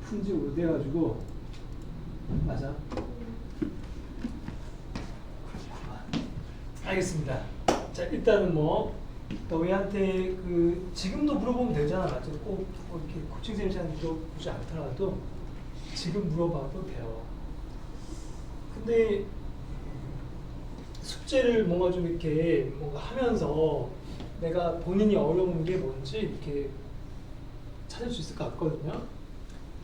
푼지 오래돼가지고 맞아. 알겠습니다. 자 일단은 뭐 너희한테 그 지금도 물어보면 되잖아, 맞죠? 꼭 이렇게 코칭 쌤한테 물어보지 않더라도 지금 물어봐도 돼요. 근데 숙제를 뭔가 좀 이렇게 뭔가 하면서 내가 본인이 어려운 게 뭔지 이렇게 찾을 수 있을 것 같거든요.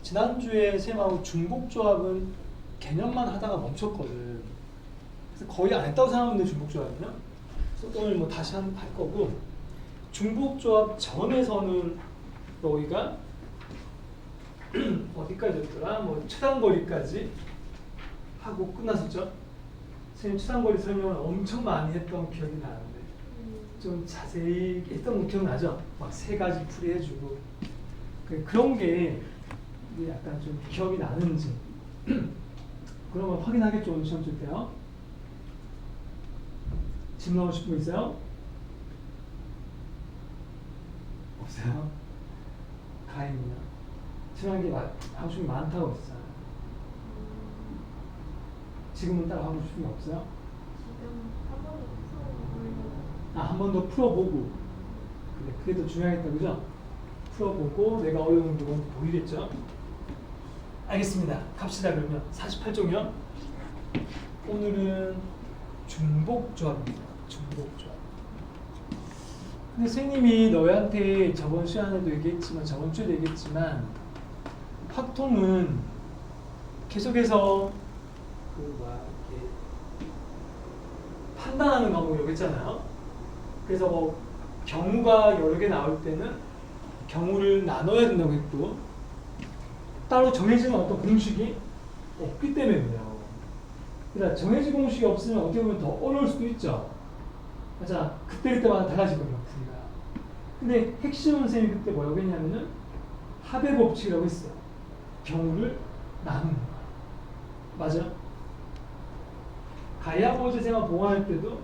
지난주에 쌤하고 중복조합은 개념만 하다가 멈췄거든. 그래서 거의 안 했다고 생각하는데 중복조합은요. 그래서 오늘 뭐 다시 할 거고, 중복조합 전에서는 너희가 어디까지였더라? 뭐 최단거리까지 하고 끝났었죠. 선생님 최단거리 설명을 엄청 많이 했던 기억이 나는데 좀 자세히 했던 거 기억나죠? 막 3가지 풀이해주고 그런 게 약간 좀 기억이 나는지 그러면 확인하겠죠. 오늘 시험 칠 때요. 질문하고 싶은 거 있어요? 없어요? 다행이네요. 친한 게 하고 싶은 게 많다고 했어요. 지금은 따로 하고 싶은 게 없어요? 지금 한 번 더 풀어보려고. 한 번 더 풀어보고. 그래, 그게 더 중요하겠다, 그죠? 풀어보고 내가 어려운 부분 보이겠죠? 알겠습니다. 갑시다. 그러면 48종이요. 오늘은 중복조합입니다. 중복조합. 근데 선생님이 너희한테 저번 시간에도 얘기했지만 저번 주에도 얘기했지만 확통은 계속해서 이렇게 판단하는 과목이라고 했잖아요. 그래서 뭐 경우가 여러 개 나올 때는 경우를 나눠야 된다고 했고 따로 정해지는 어떤 공식이 없기 때문에 그래요. 그러니까 정해진 공식이 없으면 어떻게 보면 더 어려울 수도 있죠. 맞아. 그때마다 달라지거든요. 풀이가. 근데 핵심은 선생님이 그때 뭐라고 했냐면은 합의 법칙이라고 했어요. 경우를 나누는 거야. 맞아? 가야보제 쌤하고 봉화할 때도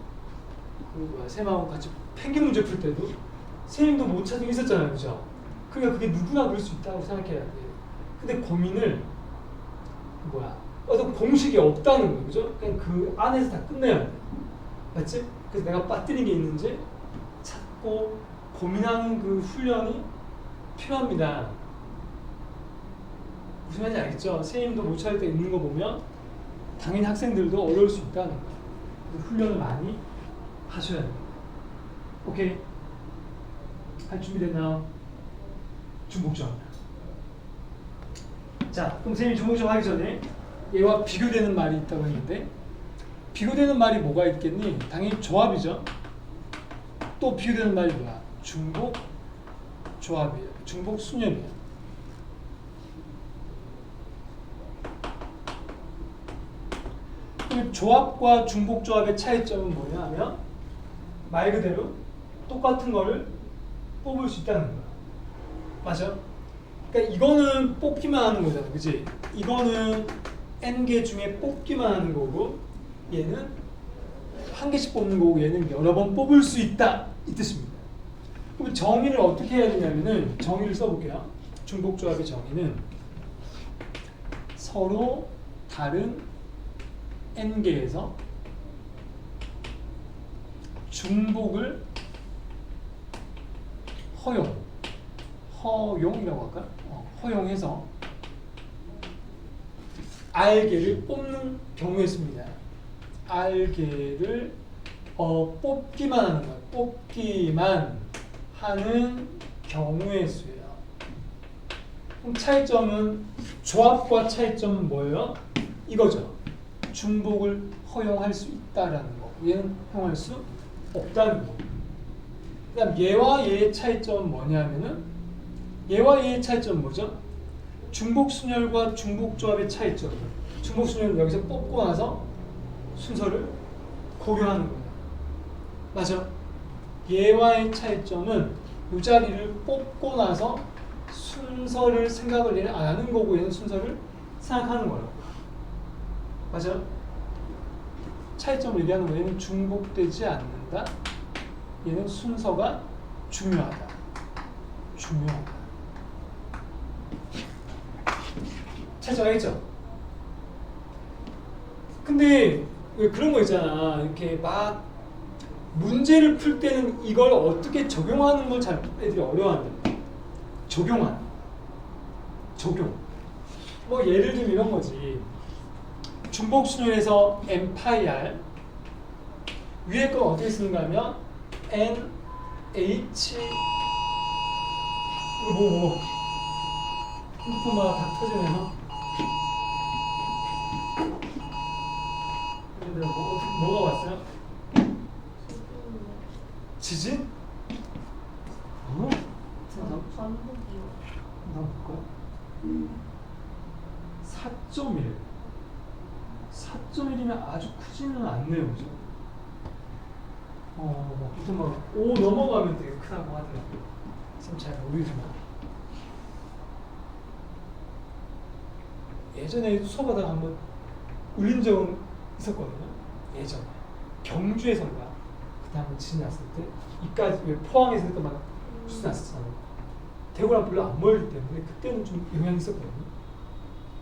쌤하고 같이 펭귄 문제 풀 때도 선생님도 못 찾은 게 있었잖아요. 그죠? 그러니까 그게 누구나 그럴 수 있다고 생각해야 돼. 근데 고민을 어떤 공식이 없다는 거예요. 그죠? 그냥 그 안에서 다 끝내야 돼. 맞지? 그래서 내가 빠뜨린 게 있는지 찾고 고민하는 그 훈련이 필요합니다. 무슨 말인지 알겠죠? 선생님도 못 찾을 때 있는 거 보면 당연히 학생들도 어려울 수 있다는 거예요. 훈련을 많이 하셔야 돼요. 오케이? 할 준비 됐나요? 중복조합. 자, 그럼 선생님이 중복조합 하기 전에 얘와 비교되는 말이 있다고 했는데 비교되는 말이 뭐가 있겠니? 당연히 조합이죠. 또 비교되는 말이 뭐야? 중복조합이에요. 중복순열이에요. 조합과 중복조합의 차이점은 뭐냐 하면 말 그대로 똑같은 거를 뽑을 수 있다는 거야. 맞아? 그러니까 이거는 뽑기만 하는 거잖아. 그치? 이거는 n개 중에 뽑기만 하는 거고 얘는 한 개씩 뽑는 거고 얘는 여러 번 뽑을 수 있다. 이 뜻입니다. 그럼 정의를 어떻게 해야 되냐면은 정의를 써볼게요. 중복조합의 정의는 서로 다른 n개에서 중복을 허용이라고 할까요? 허용해서 R개를 뽑는 경우에 씁니다. R개를 뽑기만 하는 거예요. 뽑기만 하는 경우의 수예요. 그럼 차이점은 조합과 차이점은 뭐예요? 이거죠. 중복을 허용할 수 있다라는 거. 얘는 허용할 수 없다는 거. 그다음 얘와 얘의 차이점은 뭐냐면은 얘와 얘의 차이점은 뭐죠? 중복순열과 중복조합의 차이점. 중복순열은 여기서 뽑고 나서 순서를 고려하는 거예요. 맞아? 얘와의 차이점은 이 자리를 뽑고 나서 순서를 생각을 안 하는 거고 얘는 순서를 생각하는 거예요. 맞아? 차이점을 얘기하는 거예요. 얘는 중복되지 않는다. 얘는 순서가 중요하다. 중요하다. 찾아가겠죠. 근데 왜 그런 거 있잖아. 이렇게 막 문제를 풀 때는 이걸 어떻게 적용하는 걸 잘 애들이 어려워하는데. 적용. 뭐 예를 들면 이런 거지. 중복순환에서 n 파이 r 위에 거 어떻게 쓰는가 하면 n h 이거 뭐 핸드폰마다 다 터지네요. 얘들 뭐가 왔어요? 지진? 어? 전북이요. 나 볼까? 4.1. 4.1이면 아주 크지는 않네요, 그죠? 보통 막 5 넘어가면 되게 크다고 하더라고요. 참 잘 모르지만. 예전에 수업하다가 한번 울린 적은 있었거든요. 예전에. 경주에서인가? 그때 한번 지진 났을 때. 이까지, 포항에서 그때 막 지진 났었잖아요. 대구랑 별로 안 멀기 때문에 그때는 좀 영향이 있었거든요.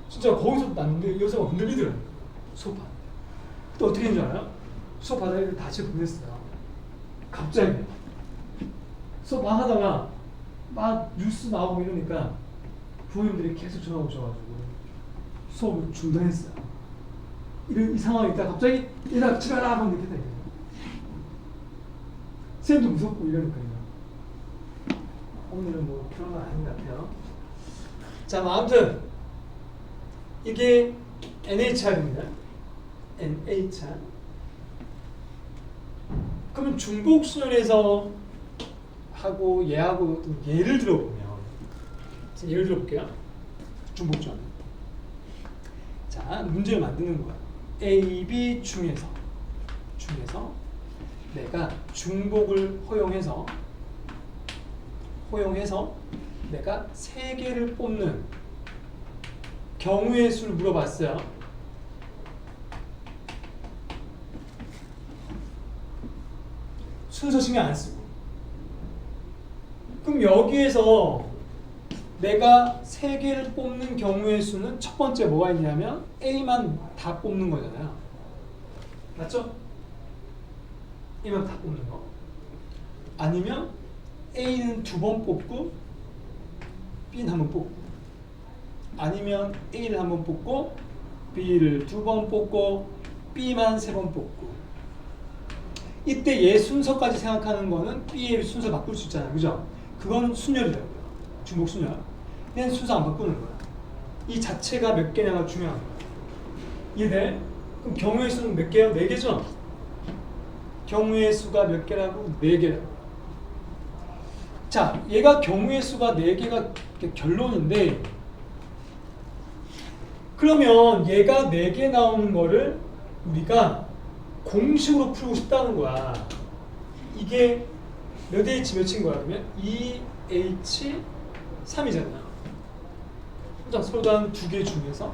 진짜 거기서 났는데 여자가 흔들리더라고요. 수업하는데. 그때 어떻게 했는지 알아요? 수업하다가 다 집에 보냈어요. 갑자기. 수업 막 하다가 막 뉴스 나오고 이러니까 부모님들이 계속 전화 오셔가지고 수업을 중단했어요. 이 상황이 있다 갑자기 얘들아 집에 가라 하면 이렇게 돼. 쌤도 무섭고 이러니까요. 오늘은 뭐 그런 건 아닌 것 같아요. 자, 아무튼 이게 NHR입니다. NHR. 그러면 중복순환에서 하고 얘하고 예를 들어보면 예를 들어볼게요. 중복순환. 자, 문제를 만드는 거야. A, B 중에서 내가 중복을 허용해서 내가 3개를 뽑는 경우의 수를 물어봤어요. 순서 신경 안 쓰고. 그럼 여기에서 내가 3개를 뽑는 경우의 수는 첫 번째 뭐가 있냐면 A만 다 뽑는 거잖아요. 맞죠? A만 다 뽑는 거. 아니면 A는 2번 뽑고 B는 1번 뽑고, 아니면 A를 1번 뽑고 B를 2번 뽑고 B만 3번 뽑고. 이때 얘 순서까지 생각하는 거는 B의 순서 바꿀 수 있잖아요. 그죠? 그건 순열이라고요. 중복 순열. 얘는 순서 안 바꾸는 거야. 이 자체가 몇 개냐가 중요한 거야. 이해돼? 그럼 경우의 수는 몇 개요? 4개죠? 경우의 수가 몇 개라고? 4개라고. 자, 얘가 경우의 수가 4개가 결론인데, 그러면 얘가 4개 나오는 거를 우리가 공식으로 풀고 싶다는 거야. 이게 몇 H 몇인 거야? 그러면 2H3이잖아. 자, 서로다른 2개 중에서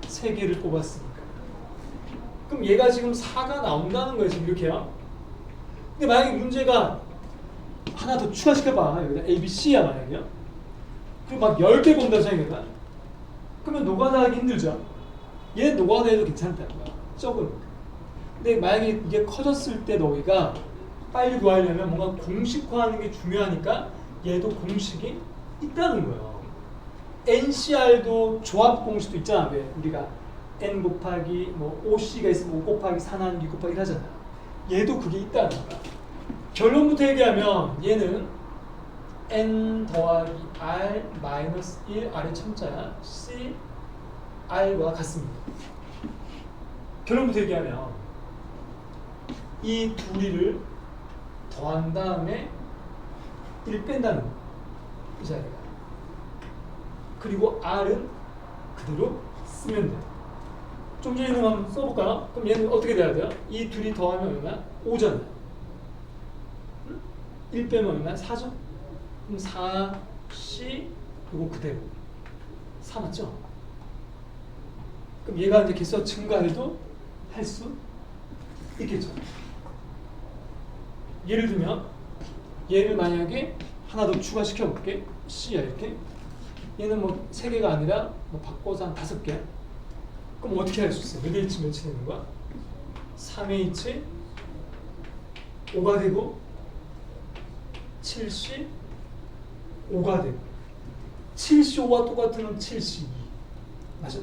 3개를 뽑았으니까. 그럼 얘가 지금 4가 나온다는 거예요. 지금 이렇게요. 근데 만약에 문제가 하나 더 추가시켜봐. 여기다 A, B, C야 만약에요. 그리고 막 10개 본다 생각해봐. 그러면 노가다 하기 힘들죠. 얘 노가다 해도 괜찮다는 거야. 적으니까. 근데 만약에 이게 커졌을 때 너희가 빨리 구하려면 뭔가 공식화하는 게 중요하니까 얘도 공식이 있다는 거예요. NCR도 조합 공식도 있잖아. 왜? 우리가 N 곱하기 뭐 OC가 있으면 5 곱하기 4는 2 곱하기 1 하잖아. 얘도 그게 있다는 거야. 결론부터 얘기하면 얘는 N 더하기 R 마이너스 1 R의 첨자야. C R과 같습니다. 결론부터 얘기하면 이 둘이를 더한 다음에 1 뺀다는 거야. 이 자리가. 그리고 R은 그대로 쓰면 돼. 좀 전에 있는 거 한번 써볼까요? 그럼 얘는 어떻게 돼야 돼요? 이 둘이 더하면 얼마야? 5잖아요. 1 빼면 얼마야? 4죠? 그럼 4C 이거 그대로 4 맞죠? 그럼 얘가 이제 개수가 증가해도 할 수 있겠죠. 예를 들면 얘를 만약에 하나 더 추가시켜 볼게. C야 이렇게. 얘는 뭐 3개가 아니라 뭐 바꿔서 한 5개. 그럼 어떻게 할 수 있어요? 몇 H 몇이 되는 거야? 3H 5가 되고 7C 5가 되고 7C5와 똑같은 건 7C2 맞아?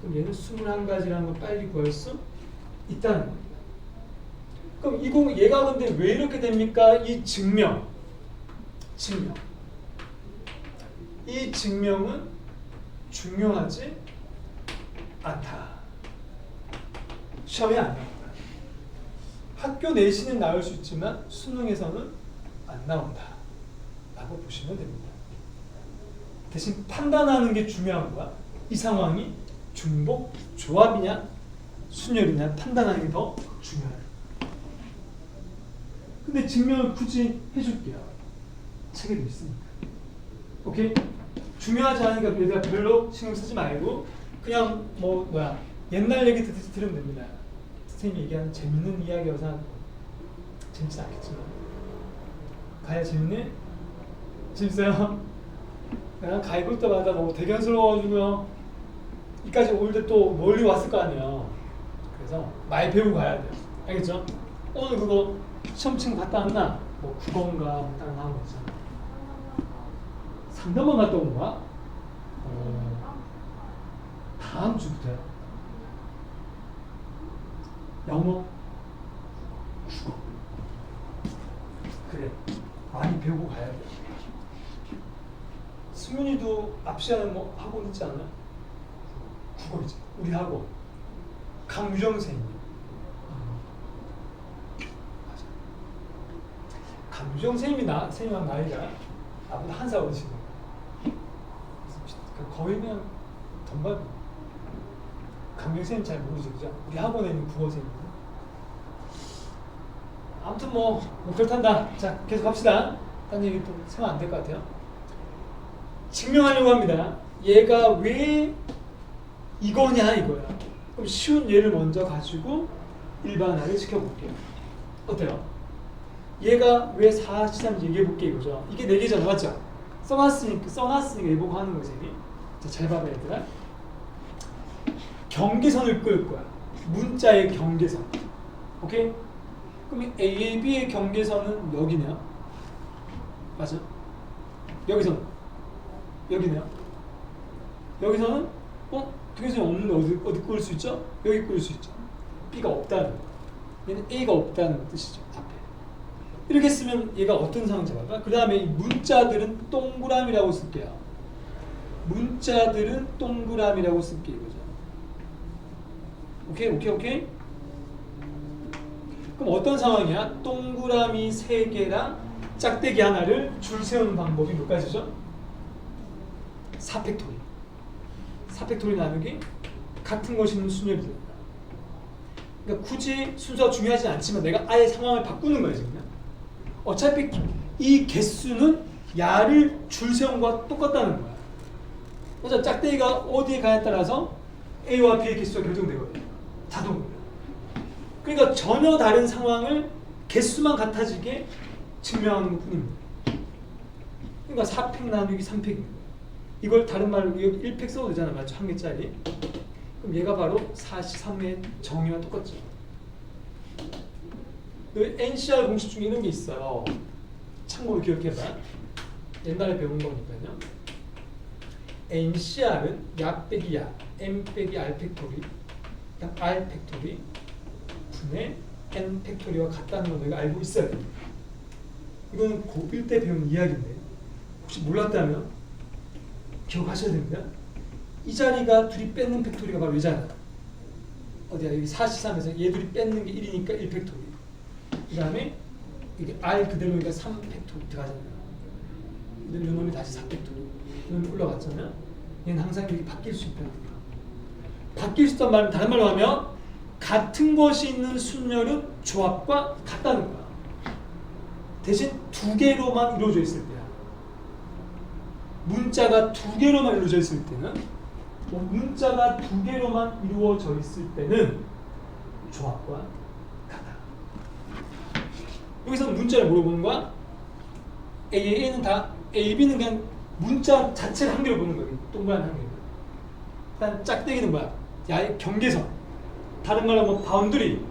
그럼 얘는 21가지라는 걸 빨리 구할 수 있다는 겁니다. 그럼 얘가 근데 왜 이렇게 됩니까? 이 증명 이 증명은 중요하지 않다. 시험에 안 나온다. 학교 내신은 나올 수 있지만 수능에서는 안 나온다 라고 보시면 됩니다. 대신 판단하는 게 중요한 거야. 이 상황이 중복 조합이냐 순열이냐 판단하는 게 더 중요해. 근데 증명을 굳이 해줄게요. 책에도 있으니까. 오케이? 중요하지 않으니까 얘들아 별로 신경 쓰지 말고 그냥 옛날 얘기 들으면 됩니다. 선생님이 얘기하는 재밌는 이야기여서 재밌지 않겠지만 가야 재밌네? 재밌어요? 내가 가야 볼 때마다 너무 대견스러워가지고요. 이까지 올 때 또 멀리 왔을 거 아니에요. 그래서 많이 배우고 가야 돼요. 알겠죠? 오늘 그거 시험층 갔다 왔나? 뭐 국어인가 다른 나온 거 있잖아. 상담원 갔다 온 거야? 다음 주부터요. 영어, 국어. 그래, 많이 배우고 가야 돼. 승윤이도 앞시하는 뭐 학원 있지 않아요? 국어이지. 우리 학원. 강유정 선생님. 맞아. 강유정 선생님이 선생님한 나이가 나보다 1살 어리신 거야. 거의 그냥 동갑. 강유정 선생님 잘 모르죠, 그죠? 우리 학원에 있는 국어 선생님. 아무튼 뭐 그렇단다. 자, 계속 갑시다. 딴 얘기 또 생각 안 될 것 같아요. 증명하려고 합니다. 얘가 왜 이거냐 이거야. 그럼 쉬운 예를 먼저 가지고 일반화를 시켜볼게요. 어때요? 얘가 왜 4-3 얘기해볼게 이거죠. 이게 4개잖아, 맞죠? 써놨으니까 예보고 하는 거지. 자, 잘 봐봐 얘들아. 경계선을 끌 거야. 문자의 경계선. 오케이? 그럼 A, B의 경계선은 여기네요. 맞아? 여기서는 여기네요. 여기서는 경계선이 없는데 어디 끌 수 있죠? 여기 끌 수 있죠. B가 없다는 거. 얘는 A가 없다는 뜻이죠. 앞에. 이렇게 쓰면 얘가 어떤 상황 잡아봐? 그 다음에 이 문자들은 동그라미라고 쓸게요. 문자들은 동그라미라고 쓸게요. 이거죠. 오케이? 그럼 어떤 상황이야? 동그라미 3개랑 짝대기 하나를 줄 세우는 방법이 몇 가지죠? 4팩토리. 4팩토리 나누기 같은 것이 있는 순열이 됩니다. 그러니까 굳이 순서가 중요하지 않지만 내가 아예 상황을 바꾸는 거예요, 지금. 어차피 이 개수는 야를 줄 세운 것과 똑같다는 거야. 그래서 짝대기가 어디에 가냐에 따라서 A와 B의 개수가 결정되거든요. 자동으로. 그러니까 전혀 다른 상황을 개수만 같아지게 증명하는 것 뿐입니다. 그러니까 4팩 나누기 3팩입니다. 이걸 다른 말로 1팩 써도 되잖아, 맞죠? 1개짜리. 그럼 얘가 바로 43의 정의와 똑같죠. NCR 공식 중에 이런 게 있어요. 참고로 기억해봐. 옛날에 배운 거니까요. NCR은 약 빼기 약, M 빼기 R 팩토리, R 팩토리 분의 N 팩토리와 같다는 걸 내가 알고 있어야 돼. 이거는 고1 때 배운 이야기인데 혹시 몰랐다면 기억하셔야 됩니다. 이 자리가 둘이 뺏는 팩토리가 바로 이잖아. 어디야? 여기 43에서 얘 둘이 뺏는 게 1이니까 1팩토리. 그 다음에 이게 R 그대로니까 3팩토리 들어가잖아요. 근데 요 놈이 다시 4팩토리. 요 놈이 올라갔잖아요. 얘는 항상 이렇게 바뀔 수 있다는 거야. 바뀔 수 있다는 말은 다른 말로 하면 같은 것이 있는 순열은 조합과 같다는 거야. 대신 2개로만 이루어져 있을 때야. 문자가 2개로만 이루어져 있을 때는 문자가 2개로만 이루어져 있을 때는 조합과 같다. 여기서 문자를 물어보는 거야. A는 다 A, B는 그냥 문자 자체를 한 개로 보는 거예요. 동그란 한 개. 일단 짝대기는 뭐야? 야의 경계선. 다른 말로 뭐 바운드리.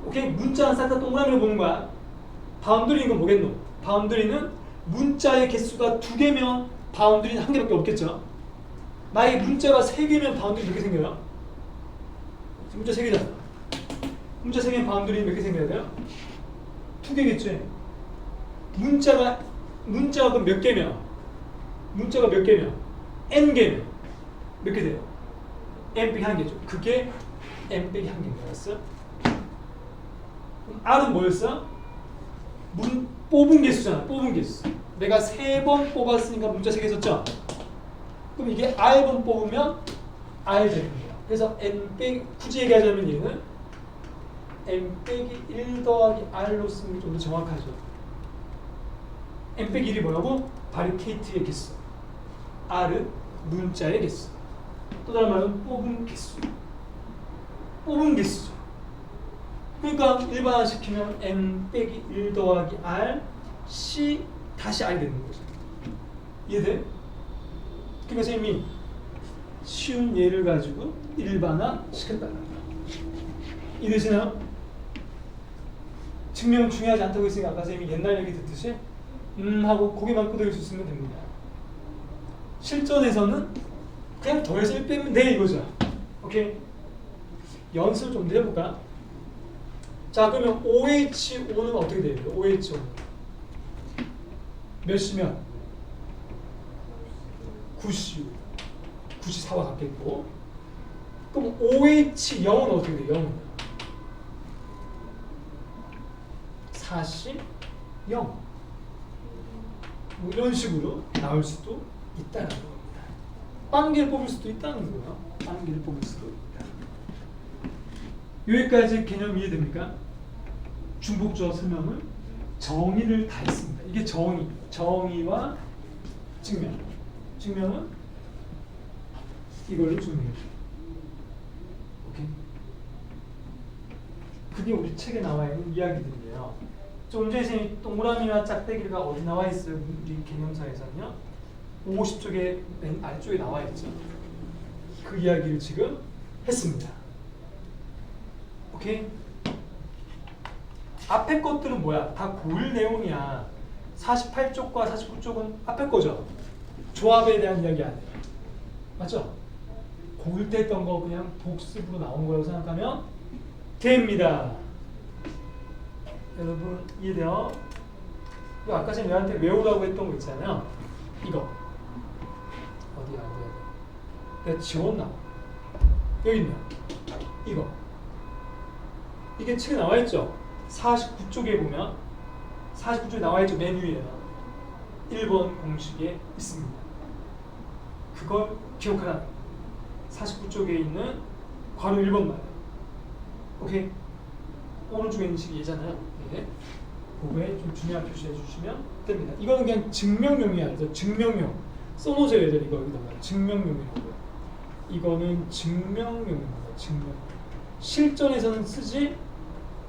오케이? 문자는 싹 다 동그라미로 보는 거야. 바운드리인 건 뭐겠노? 바운드리는 문자의 개수가 2개면 바운드리는 한 개밖에 없겠죠. 만약에 문자가 3개면 바운드리 몇 개 생겨요? 문자 3개잖아. 문자 3개면 바운드리 몇 개 생겨야 돼요? 2개겠지. 문자가 그럼 몇 개면? 문자가 몇 개면? n개면 몇 개 돼요? n 빼기 한 개죠. 그게 n 빼기 한 개인 거였어. 그럼 r은 뭐였어? 뽑은 개수잖아. 뽑은 개수. 내가 3번 뽑았으니까 문자 3개 썼죠? 그럼 이게 r번 뽑으면 r 되는 거야. 그래서 n 빼기, 굳이 얘기하자면 얘는 n 빼기 1 더하기 r로 쓰는 게 좀 더 정확하죠. n 빼기 1이 뭐라고? 바리케이트의 개수. r은 문자의 개수. 또 다른 말은 뽑은 개수. 뽑은 개수죠. 그러니까 일반화시키면 n 빼기 1 더하기 r c 다시 r 되는 거죠. 이해돼? 그러니까 선생님이 쉬운 예를 가지고 일반화 시켰다는 거야. 이해되시나요? 증명 중요하지 않다고 했으니까 아까 선생님이 옛날 얘기 듣듯이 하고 고개만 끄덕일 수 있으면 됩니다. 실전에서는 그냥 더해서 1 빼면 돼 이거죠. 오케이? 연습을 좀 더 해볼까? 자, 그러면 OH5는 어떻게 돼요? OH5 몇 시면? 9시 94와 같겠고. 그럼 OH0은 어떻게 돼요? 0은 40 0 뭐 이런 식으로 나올 수도 있다는 겁니다. 빵개를 뽑을 수도 있다는 거예요. 빵개를 뽑을 수도 있다. 여기까지 개념 이해됩니까? 중복조합 설명을 정의를 다 했습니다. 이게 정의와 증명. 증명은 이걸로 증명해 줘. 오케이? 그게 우리 책에 나와 있는 이야기들이에요. 좀 전에 선생님이 동그라미와 짝대기가 어디 나와 있어요? 우리 개념사에서는요. 50쪽에 맨 아래쪽에 나와 있죠. 그 이야기를 지금 했습니다. 오케이? 앞에 것들은 뭐야? 다 고일 내용이야. 48쪽과 49쪽은 앞에 거죠. 조합에 대한 이야기 아니에요. 맞죠? 고일 때 했던 거 그냥 복습으로 나온 거라고 생각하면 됩니다. 여러분 이해돼요? 이거 아까 전에 얘한테 외우라고 했던 거 있잖아요. 이거 어디야? 내가 지웠나? 여기 있네. 이거 이게 책에 나와 있죠? 49쪽에 보면 49쪽에 나와 있죠. 맨 위에요. 1번 공식에 있습니다. 그걸 기억하라. 49쪽에 있는 괄호 1번 말. 오케이? 오른쪽에 있는 식이 얘잖아요. 예. 그거에 좀 중요한 표시해 주시면 됩니다. 이거는 그냥 증명용이야. 그래서 증명용. 써놓으세요. 얘들 이거 여기다가. 증명용이라고요. 이거는 증명용입니다. 증명. 실전에서는 쓰지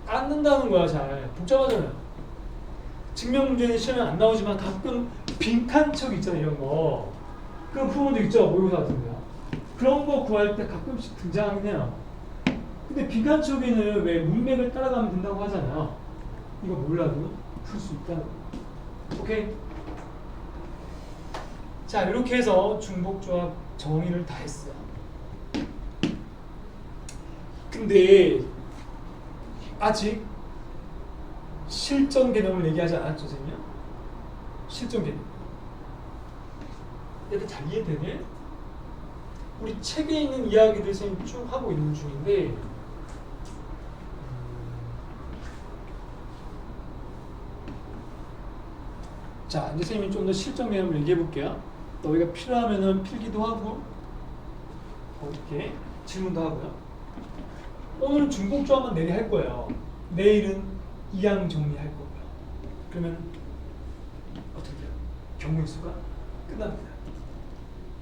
않는다는 거야. 잘. 복잡하잖아요. 증명 문제는 시험에 안 나오지만 가끔 빈칸척 있잖아요. 이런 거. 그런 부분도 있죠. 모의고사 같은 데요. 그런 거 구할 때 가끔씩 등장하긴 해요. 근데 빈칸척에는 왜 문맥을 따라가면 된다고 하잖아요. 이거 몰라도 풀 수 있다는 거예요. 오케이? 자, 이렇게 해서 중복조합 정의를 다 했어요. 근데 아직 실전 개념을 얘기하지 않았죠, 선생님? 실전 개념. 얘들 잘 이해되네? 우리 책에 있는 이야기들 선생님 쭉 하고 있는 중인데 자, 이제 선생님이 좀 더 실전 개념을 얘기해 볼게요. 너희가 필요하면은 필기도 하고 이렇게 질문도 하고요. 오늘은 중복조합만 내리 할 거예요. 내일은 이항 정리할 거고요. 그러면 어떻게 돼요? 경우의 수가 끝납니다.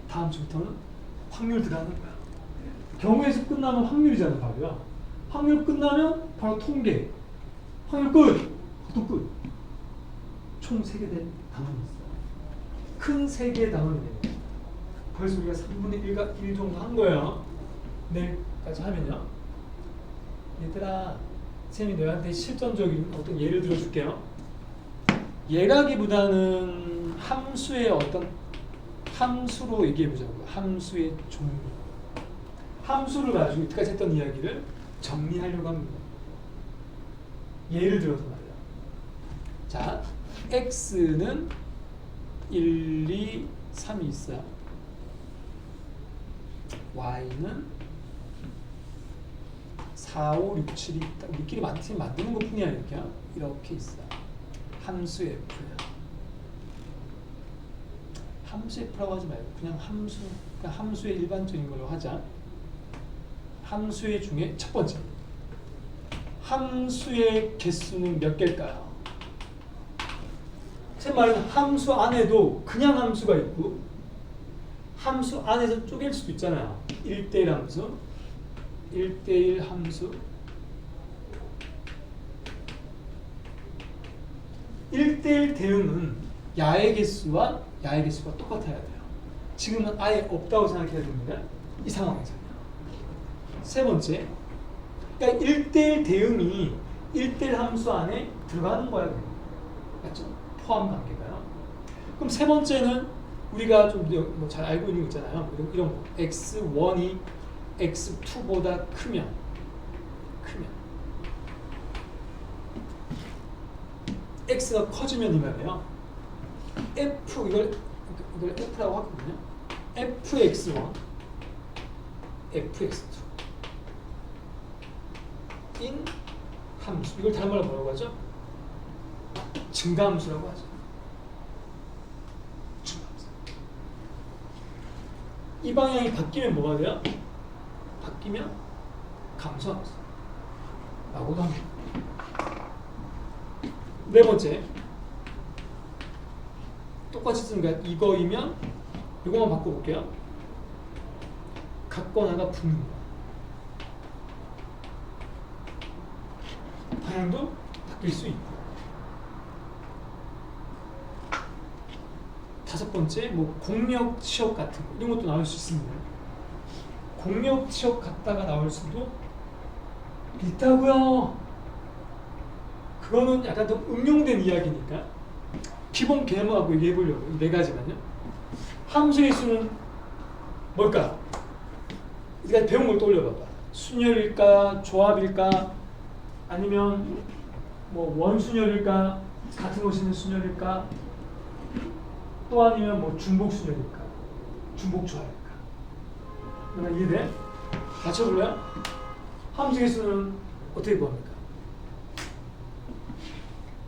다음 주부터는 확률 들어가는 거야. 경우의 수 끝나면 확률이잖아, 바로요. 확률 끝나면 바로 통계. 확률 끝! 또 끝. 총 3개 된 단원이 있어요. 큰 세 개의 단원이 되네요. 그래서 우리가 3분의 1 정도 한 거예요. 내일까지 하면요. 얘들아, 쌤이 너희한테 실전적인 어떤 예를 들어줄게요. 얘라기보다는 함수의 어떤 함수로 얘기해보자고요. 함수의 종류. 함수를 가지고 이때까지 했던 이야기를 정리하려고 합니다. 예를 들어서 말이야. 자, x는 1, 2, 3이 있어요. y는 4, 5, 6, 7이 있다. 우리끼리 만드는 것 뿐이야. 이렇게 있어요. 함수 f야. 함수 f라고 하지 말고 그냥 함수의 일반적인 걸로 하자. 함수의 중에 첫 번째, 함수의 개수는 몇 개일까요? 제 말은 함수 안에도 그냥 함수가 있고 함수 안에서 쪼갤 수도 있잖아요. 1대1 함수, 1대1 함수, 1대1 대응은 야의 개수가 똑같아야 돼요. 지금은 아예 없다고 생각해야 됩니다. 이 상황에서요. 세 번째, 그러니까 1대1 대응이 1대1 함수 안에 들어가는 거야. 맞죠? 포함 관계가요. 그럼 세 번째는 우리가 좀 잘 알고 있는 거 있잖아요. 이런 거. x1이 x2보다 크면 x가 커지면 이 말이에요. 이걸 f라고 하거든요. fx1, fx2 인 함수. 이걸 다른 말로 뭐라고 하죠? 증가함수라고 하죠. 증가함수. 이 방향이 바뀌면 뭐가 돼요? 바뀌면 감소함수 라고도 합니다. 네 번째, 똑같이 쓰는 거야. 이거이면 이거만 바꿔볼게요. 같거나가 붙는 거야. 방향도 바뀔 수 있고. 다섯 번째, 공력 치역 같은 거 이런 것도 나올 수 있습니다. 공력 치역 같다가 나올 수도 있다고요. 그거는 약간 좀 응용된 이야기니까 기본 개념을 갖고 얘기해 보려고. 이 네 가지만요. 함수의 수는 뭘까? 우리가 배운 걸 떠올려봐봐. 순열일까, 조합일까, 아니면 원순열일까, 같은 곳에 있는 순열일까, 또 아니면 중복순열일까, 중복조합일까. 그러면 이해돼? 맞춰볼래요? 함수의 수는 어떻게 구합니까?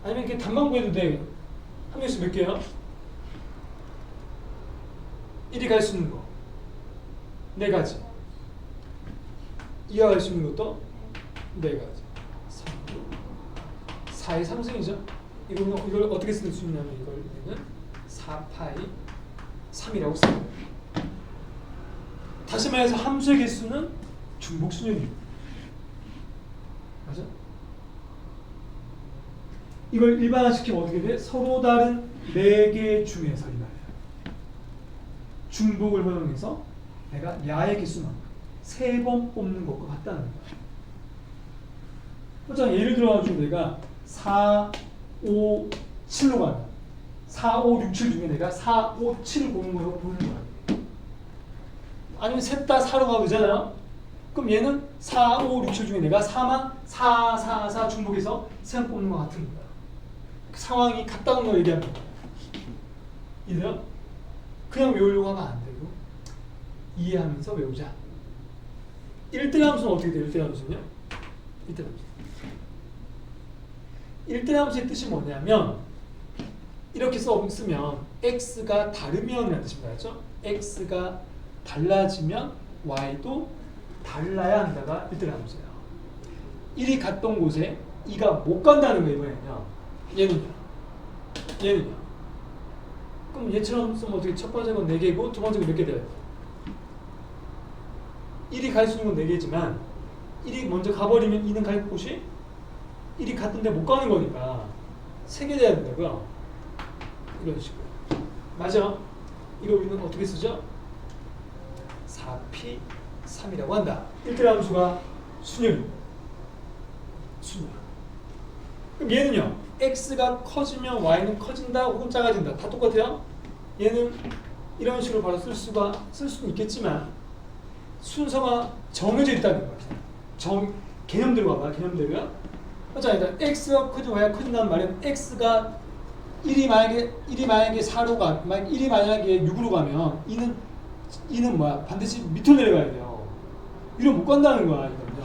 아니면 이렇게 단방 구해도 돼. 함수의 수 몇 개요? 1이 갈 수 있는 거 네 가지, 2가 갈 수 있는 것도 네 가지. 4의 3승이죠. 이걸 어떻게 쓸 수 있냐면 이걸 4파이 3이라고 씁니다. 다시 말해서 함수의 개수는 중복순열입니다. 맞아? 이걸 일반화시키면 어떻게 돼? 서로 다른 4개 중에서 이 말이야. 중복을 활용해서 내가 야의 개수만큼 3번 뽑는 것과 같다는 거야. 자, 예를 들어가지고 내가 4, 5, 7로 가면 4, 5, 6, 7 중에 내가 4, 5, 7을 보는 거야. 아니면 셋 다 4로 가도 되잖아요. 그럼 얘는 4, 5, 6, 7 중에 내가 4만 4, 4, 4 중복해서 3 뽑는 것 같은 거야. 그 상황이 같다는 걸 얘기하는 거야. 이해돼요? 그냥 외우려고 하면 안 되고 이해하면서 외우자. 1대 함수는 어떻게 돼요? 1대 함수는요? 1대 함수. 1대 함수의 뜻이 뭐냐면 이렇게 쓰면 x가 다르면이라는 뜻입니다. 그렇죠? x가 달라지면 y도 달라야 한다가 1대 함수예요. 1이 갔던 곳에 2가 못 간다는 거예요. 이번에는요. 얘는요. 그럼 얘처럼 쓰면 어떻게 첫 번째 건 4개고 두 번째 건 몇 개 돼요? 1이 갈 수 있는 건 4개지만 1이 먼저 가버리면 2는 갈 곳이 1이 갔던데 못 가는 거니까 3개 돼야 된다고요. 이런 식으로. 맞아? 이거 우리는 어떻게 쓰죠? 4p3이라고 한다. 1대 함수가 순열이고 순열. 그럼 얘는요. x가 커지면 y는 커진다 혹은 작아진다. 다 똑같아요. 얘는 이런 식으로 바로 쓸 수는 있겠지만 순서가 정해져 있다는 거야. 개념대로 봐봐. 개념대로요. 맞잖아. x가 커지고 y가 커진다는 말은 x가 1이 만약에 4로 만약 1이 만약에 6으로 가면 2는 뭐야? 반드시 밑으로 내려가야 돼요. 위로 못 간다는 거야. 이거는요.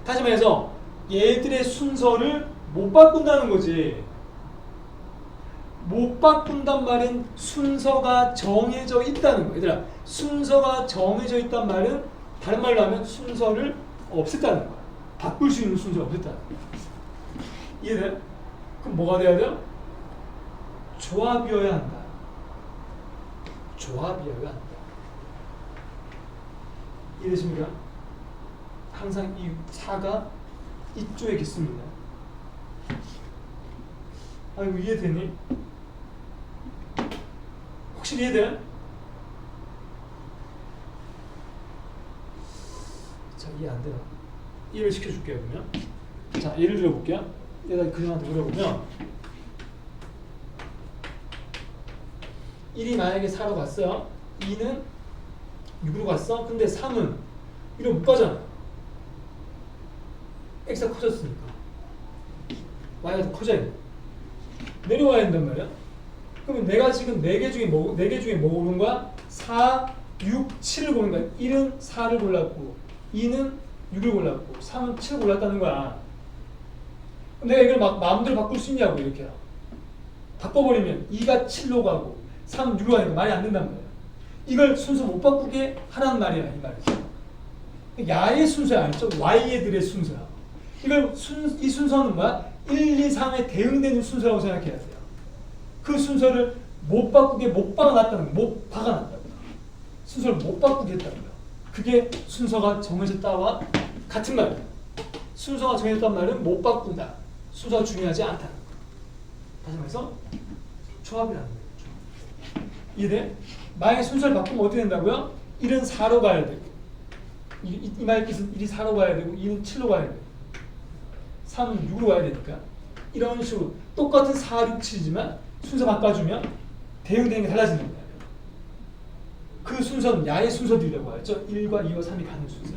다시 말해서 얘들의 순서를 못 바꾼다는 거지. 못 바꾼단 말은 순서가 정해져 있다는 거야. 얘들아, 순서가 정해져 있단 말은 다른 말로 하면 순서를 없앴다는 거야. 바꿀 수 있는 순서를 없앴다는 거야. 이해돼? 그럼 뭐가 돼야 돼요? 조합이어야 한다. 조합이어야 한다. 이해되십니까? 항상 이 4가 이쪽에 있습니다. 아이고 이해되니? 확실히 이해돼? 자, 이해 안 돼요. 이해를 시켜줄게요. 그러면 자, 예를 들어볼게요. 얘가 그녀한테 물어보면 1이 만약에 4로 갔어요. 2는 6으로 갔어. 근데 3은 1로 못 가잖아. x가 커졌으니까 y가 더 커져야 돼. 내려와야 된단 말이야. 그러면 내가 지금 4개 중에 뭐 고른 거야? 4, 6, 7을 고른 거야. 1은 4를 골랐고 2는 6을 골랐고 3은 7을 골랐다는 거야. 내가 이걸 막 마음대로 바꿀 수 있냐고. 이렇게 바꿔버리면 2가 7로 가고 3은 6로 가니까 말이 안 된단 말이야. 이걸 순서 못 바꾸게 하라는 말이야. 이 말이지. 야의 순서야. 아니죠? Y애들의 순서야. 이 순서는 뭐야? 1, 2, 3에 대응되는 순서라고 생각해야 돼요. 그 순서를 못 바꾸게 못 박아놨다는 거야. 못 박아놨다는 거야. 순서를 못 바꾸게 했다는 거야. 그게 순서가 정해졌다와 같은 말이야. 순서가 정해졌단 말은 못 바꾼다. 순서가 중요하지 않다는 거야. 다시 말해서 조합이라는 거예요. 이해돼? 만약에 순서를 바꾸면 어떻게 된다고요? 1은 4로 가야 되고 이 말뜻은 1이 4로 가야 되고 2는 7로 가야 되고 3은 6으로 가야 되니까 이런 식으로 똑같은 4, 6, 7이지만 순서 바꿔주면 대응되는 게 달라지는 거예요. 그 순서는 야의 순서들이라고 하죠. 1과 2와 3이 가는 순서.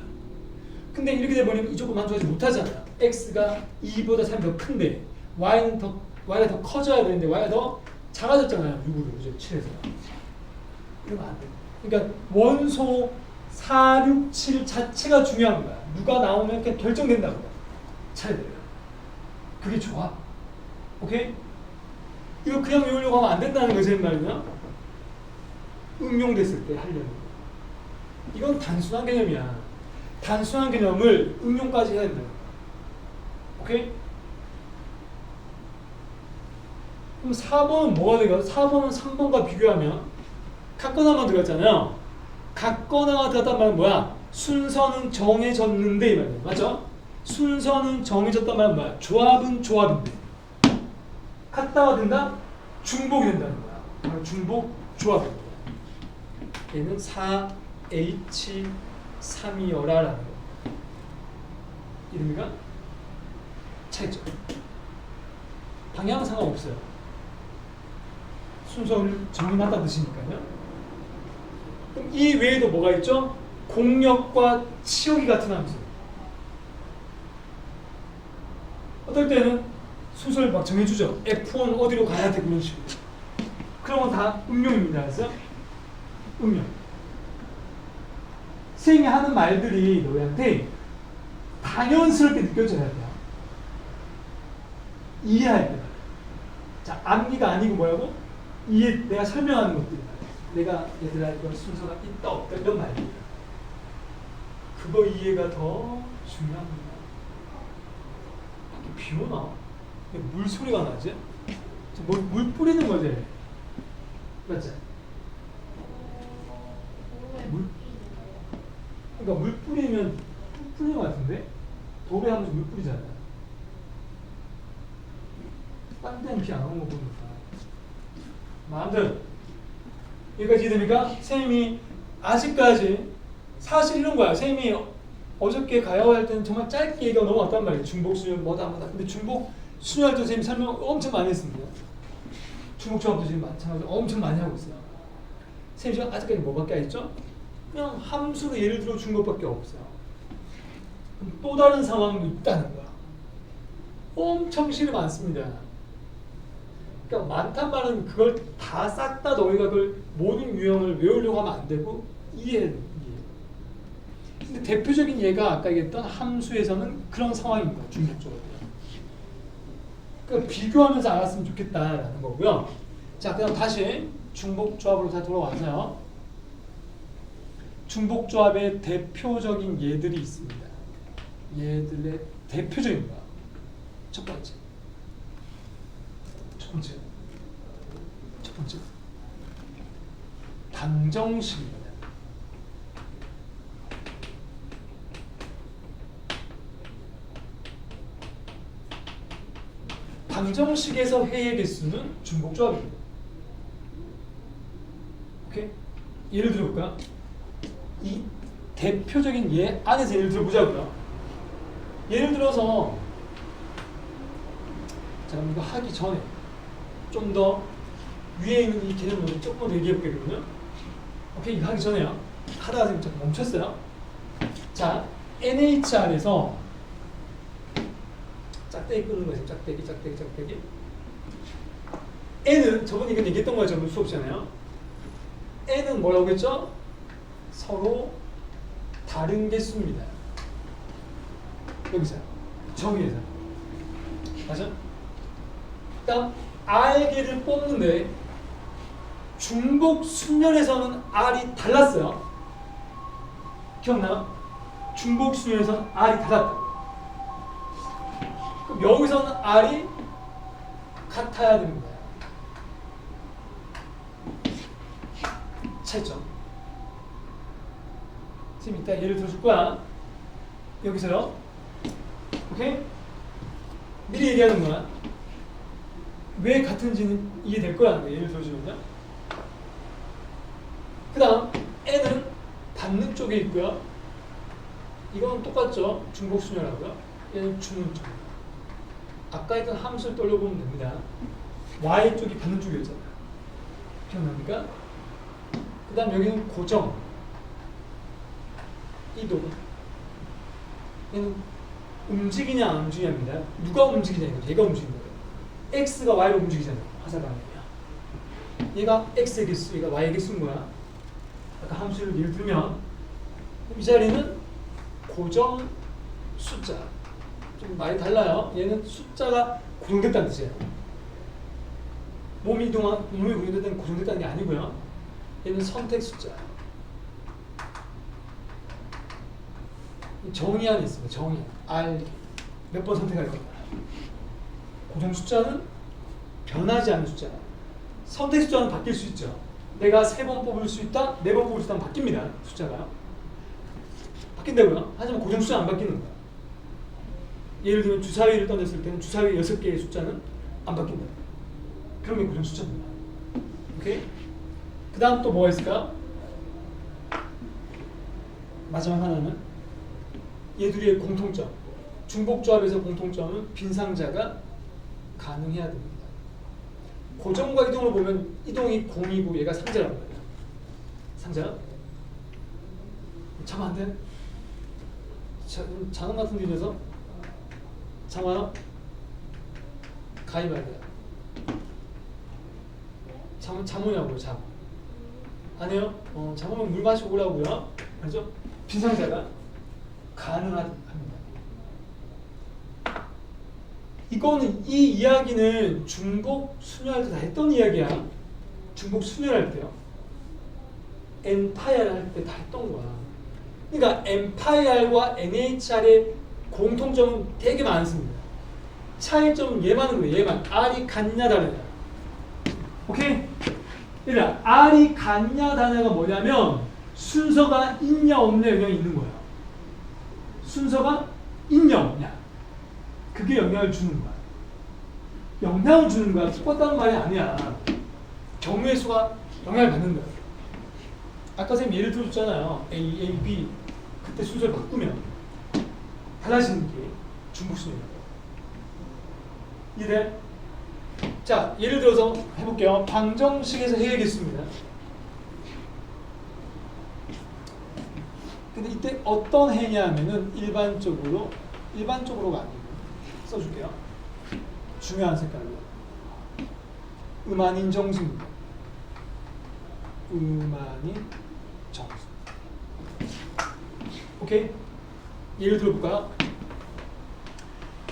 근데 이렇게 돼버리면 이쪽을 만족하지 못하잖아. x가 2보다 3이 더 큰데 y가 더 커져야 되는데 y가 더 작아졌잖아요. 6으로 이제 7에서. 이러면 안 돼. 그러니까 원소 4, 6, 7 자체가 중요한 거야. 누가 나오면 그냥 결정된다고. 차례대로. 그게 좋아. 오케이? 이거 그냥 외우려고 하면 안 된다는 거지, 말이야. 응용됐을 때 하려는 거. 이건 단순한 개념이야. 단순한 개념을 응용까지 해야 된다. 오케이? 그럼 4번은 뭐가 되겠어? 4번은 3번과 비교하면 같거나만 들어갔잖아요. 같거나가 들어갔단 말은 뭐야? 순서는 정해졌는데 이 말이야. 맞죠? 순서는 정해졌단 말은 뭐야? 조합은 조합인데. 같다가 된다? 중복이 된다는 거야. 중복 조합인 거야. 얘는 4H3이어라 라는 거. 이름이가 차이점. 방향은 상관없어요. 순서를 정해놨다는 뜻이니까요. 그럼 이 외에도 뭐가 있죠? 공역과 치역이 같은 함수. 어떨 때는 순서를 막 정해주죠. F1 어디로 가야 돼 그런 식으로. 그런 건 다 응용입니다. 그래서 응용. 선생님이 하는 말들이 너희한테 당연스럽게 느껴져야 돼요. 이해할 때. 자, 암기가 아니고 뭐라고? 내가 설명하는 것들이 내가 얘들아 이건 순서가 있다 없다 이런 말이야. 그거 이해가 더 중요합니다. 비 오나? 물 소리가 나지? 물 뿌리는 거지? 맞지? 그러니까 물 뿌리면 뿌리는 것 같은데? 돌에 하면서 물 뿌리잖아요. 딴 데는 비 안 오는 거 보니까. 아무튼 여기까지 이해됩니까? 선생님이 아직까지 사실 이런 거야. 선생님이 어저께 가야할 때는 정말 짧게 얘기가 넘어왔단 말이에요. 중복 순열 뭐다. 근데 중복 순열 때 선생님 설명 엄청 많이 했습니다. 중복 조합도 지금 마찬가지로 엄청 많이 하고 있어요. 선생님 지금 아직까지 뭐밖에 안 했죠? 그냥 함수로 예를 들어 준 것밖에 없어요. 그럼 또 다른 상황도 있다는 거야. 엄청 실이 많습니다. 그러니까 많단 말은 그걸 다 싹 다 너희가 그걸 모든 유형을 외우려고 하면 안 되고 이해. 근데 대표적인 예가 아까 얘기했던 함수에서는 그런 상황입니다. 중복조합이요. 그러니까 비교하면서 알았으면 좋겠다라는 거고요. 자, 그다음 다시 중복조합으로 다 돌아와서요. 중복조합의 대표적인 예들이 있습니다. 얘들의 대표적인 거. 첫 번째. 방정식입니다. 방정식에서 해의 개수는 중복조합입니다. 오케이? 예를 들어볼까? 이 대표적인 예 안에서 예를 들어보자고요. 예를 들어서 자, 이거 하기 전에 좀 더 위에 있는 이 개념을 조금 더 얘기해 볼게요. 오케이, 이거 하기 전에요. 하다가 지금 잠깐 멈췄어요. 자, NHR에서 짝대기 끄는 거예요. 짝대기. N은 저번에 이건 얘기했던 거죠. 수업 시간에요. N은 뭐라고 했죠? 서로 다른 개수입니다. 여기서 정의에서. 맞죠? 일단 R개를 뽑는데 중복 순열에서는 R이 달랐어요. 기억나요? 중복 순열에서는 R이 달랐다. 그럼 여기서는 R이 같아야 됩니다. 차이점. 지금 이따 예를 들어줄 거야. 여기서요. 오케이? 미리 얘기하는 거야. 왜 같은지는 이해될 거야. 예를 들어주면요. 그 다음 N은 받는 쪽에 있고요. 이건 똑같죠. 중복순열하고요. 얘는 주는 쪽. 아까 했던 함수를 떠올려보면 됩니다. Y 쪽이 받는 쪽이었잖아요. 기억납니까? 그 다음 여기는 고정. 이동. 얘는 움직이냐 안 움직이냐입니다. 누가 움직이냐 이거죠. 얘가 움직이는 거예요. X가 Y로 움직이잖아요. 화살방향이야. 얘가 X의 개수, 얘가 Y의 개수인 거야. 아까 함수를 예를 들면 이 자리는 고정 숫자. 좀 많이 달라요. 얘는 숫자가 고정됐다는 뜻이에요. 몸이 고정됐다는 고정됐다는 게 아니고요. 얘는 선택 숫자. 정의안이 있습니다. 정의안. R 몇 번 선택할 겁니다. 고정 숫자는 변하지 않는 숫자. 선택 숫자는 바뀔 수 있죠. 내가 3번 뽑을 수 있다, 4번 뽑을 수 있다 바뀝니다. 숫자가. 바뀐다고요? 하지만 고정 숫자는 안 바뀌는 거야. 예를 들면 주사위를 던졌을 때는 주사위 6개의 숫자는 안 바뀐다. 그런 게 고정 숫자입니다. 오케이? 그 다음 또 뭐가 있을까? 마지막 하나는 얘들의 공통점. 중복조합에서 공통점은 빈상자가 가능해야 됩니다. 고정과 이동을 보면 이동이 공이고 얘가 상자란 말이야. 상자. 참 안 돼? 자는 같은 일에서 잠아요? 가입해야 돼요. 잠오냐고요, 잠. 안 해요? 잠오면 물 마시고 오라고요. 그렇죠? 빈상자가 가능합니다. 이거는 이 이야기는 중복 순열할 때 다 했던 이야기야. 중복 순열할 때요. N-R 할 때 다 했던 거야. 그러니까 N-R과 NHR의 공통점은 되게 많습니다. 차이점은 얘만은 거예요. 얘만. R이 같냐 다르냐. 오케이? 그러니까 R이 같냐 다르냐가 뭐냐면 순서가 있냐 없냐 영향이 있는 거야. 순서가 있냐 없냐. 그게 영향을 주는 거야. 영향을 주는 거야. 똑같다는 말이 아니야. 경우의 수가 영향을 받는 거야. 아까 선생님 예를 들어줬잖아요. A, A, B 그때 순서를 바꾸면 달라지는 게 중복순이에요. 이해돼? 자, 예를 들어서 해볼게요. 방정식에서 해야겠습니다. 근데 이때 어떤 해냐면은 일반적으로가 아니고 써줄게요. 중요한 색깔로 음한인 정수입니다. 음한인 정수. 오케이? 예를 들어볼까요?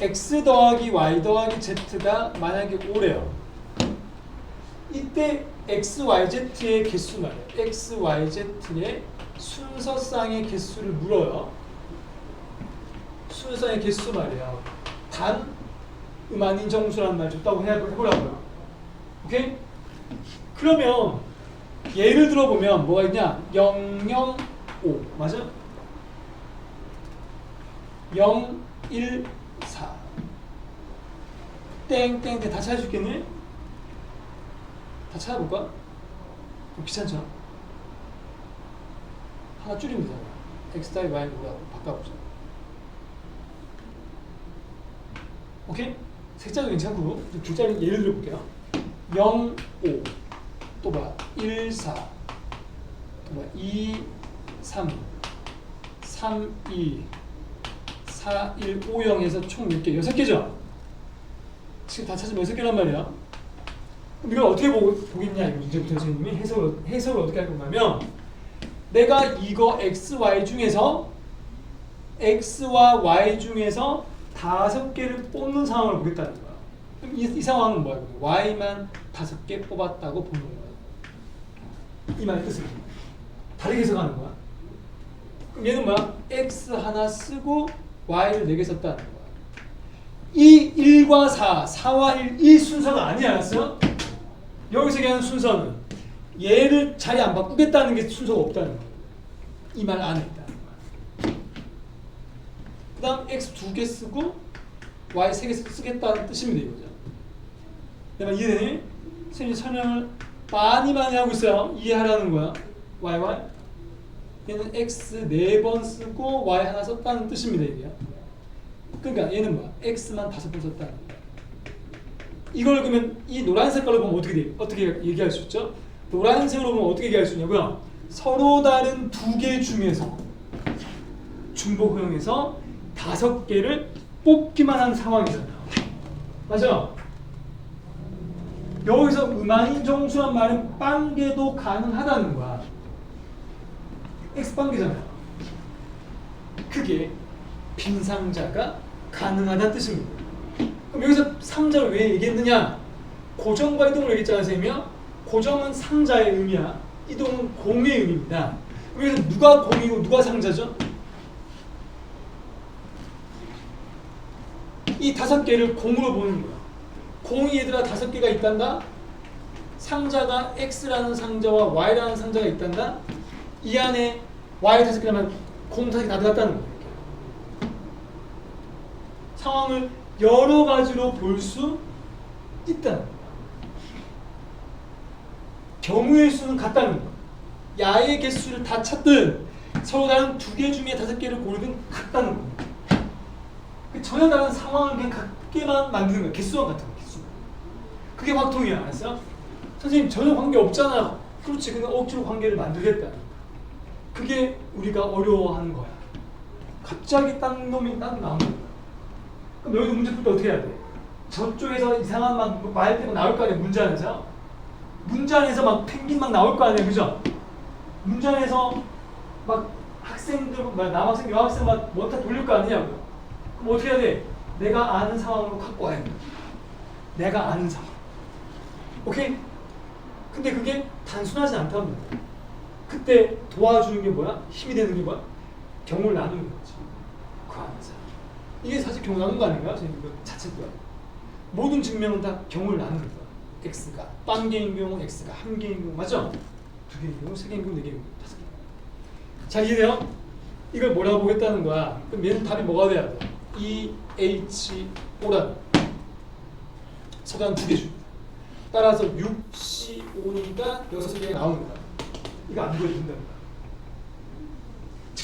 x 더하기 y 더하기 z가 만약에 5래요. 이때 x, y, z의 개수 말이에요. x, y, z의 순서상의 개수를 물어요. 순서상의 개수 말이에요. 단 음한인 정수라는 말 줬다고 해보라고요. 오케이? 그러면 예를 들어보면 뭐가 있냐? 0, 0, 5 맞아? 0, 1, 4 땡땡땡 다 찾아줄겠네? 다 찾아볼까? 좀 귀찮죠? 하나 줄이면 되잖아. x 더하기 y는 뭐라고 바꿔보자. 오케이? 색자도 괜찮고 글자를 예를 들어볼게요. 0, 5 또 뭐야? 1, 4 또 뭐야? 2, 3 3, 2 4, 1, 5, 0에서 총 몇 개? 6개죠? 지금 다 찾으면 6개란 말이야. 그럼 이걸 어떻게 보겠냐? 이제부터 선생님이 해석을 어떻게 할 건가면 내가 이거 x, y 중에서 x와 y 중에서 5개를 뽑는 상황을 보겠다는 거야. 그럼 이 상황은 뭐야? y만 5개 뽑았다고 보는 거야. 이 말의 뜻은 다르게 해석하는 거야. 그럼 얘는 뭐야? x 하나 쓰고 y를 4개 썼다는 거야. 이 1과 4, 4와 1, 이 순서가 아니지 않았어요? 여기서 얘기하는 순서는 얘를 자리 안 바꾸겠다는 게 순서가 없다는 거야. 이 말 안에 있다는 거야. 그 다음 x 2개 쓰고 y 3개 쓰겠다는 뜻입니다. 이거죠. 내 말 이해되니? 선생님이 설명을 많이 하고 있어요. 이해하라는 거야. y. 얘는 x 4번 쓰고 y 하나 썼다는 뜻입니다. 이게요. 그러니까 얘는 뭐야? x만 5번 썼다는 거야. 이걸 그러면 이 노란 색깔로 보면 어떻게 얘기할 수 있죠? 노란색으로 보면 어떻게 얘기할 수 있냐고요? 서로 다른 2개 중에서 중복 허용해서 5개를 뽑기만 한 상황이잖아요. 맞죠? 여기서 음한인 정수란 말은 빵개도 가능하다는 거야. x 빵개잖아요. 그게 빈상자가 가능하다는 뜻입니다. 그럼 여기서 상자를 왜 얘기했느냐? 고정과 이동을 얘기했잖아요, 선생님이요. 고정은 상자의 의미야. 이동은 공의 의미입니다. 그래서 누가 공이고 누가 상자죠? 이 5개를 공으로 보는 거야. 공이 얘들아 5개가 있단다. 상자가 x라는 상자와 y라는 상자가 있단다. 이 안에 y 5개라면 공 5개 다 들어갔다는 거예요. 상황을 여러 가지로 볼 수 있다는 거야. 경우의 수는 같다는 거야. 야의 개수를 다 찾든 서로 다른 2개 중에 5개를 고르든 같다는 거야. 전혀 다른 상황을 그냥 같게만 만드는 거야. 개수와 같은 거야. 개수. 그게 확통이야. 알았어? 선생님 전혀 관계 없잖아. 그렇지. 근데 억지로 관계를 만들겠다. 그게 우리가 어려워하는 거야. 갑자기 딴 놈이 딱 나오는 거야. 그럼 여기서 문제 풀 때 어떻게 해야 돼? 저쪽에서 이상한 막 말대로 나올 거 아니야. 문제 안에서. 문제 안에서 막 펭귄 막 나올 거 아니야. 그죠? 문제 안에서 막 학생들, 남학생, 여학생 막 뭐다 돌릴 거 아니냐고. 그럼 어떻게 해야 돼? 내가 아는 상황으로 갖고 와야 돼. 내가 아는 상황. 오케이? 근데 그게 단순하지 않다는 거야. 그때 도와주는 게 뭐야? 힘이 되는 게 뭐야? 경우를 나누는 거지. 그 안에서. 이게 사실 경우 나누는 거 아닌가요? 이거 자체가. 모든 증명은 다 경우를 나누는 거야. x가 딴 개인 경우 x가 한 개인 경우 맞죠? 2개인 경우, 3개인 경우, 4개인 경우, 5개. 자, 이해돼요? 이걸 뭐라고 보겠다는 거야. 그럼 얘는 답이 뭐가 돼야 돼? EHO라는 서단 2개 줍니다. 따라서 6, C, 5니까 6개가 나오는 거야. 이거 안 보여준다는 거야.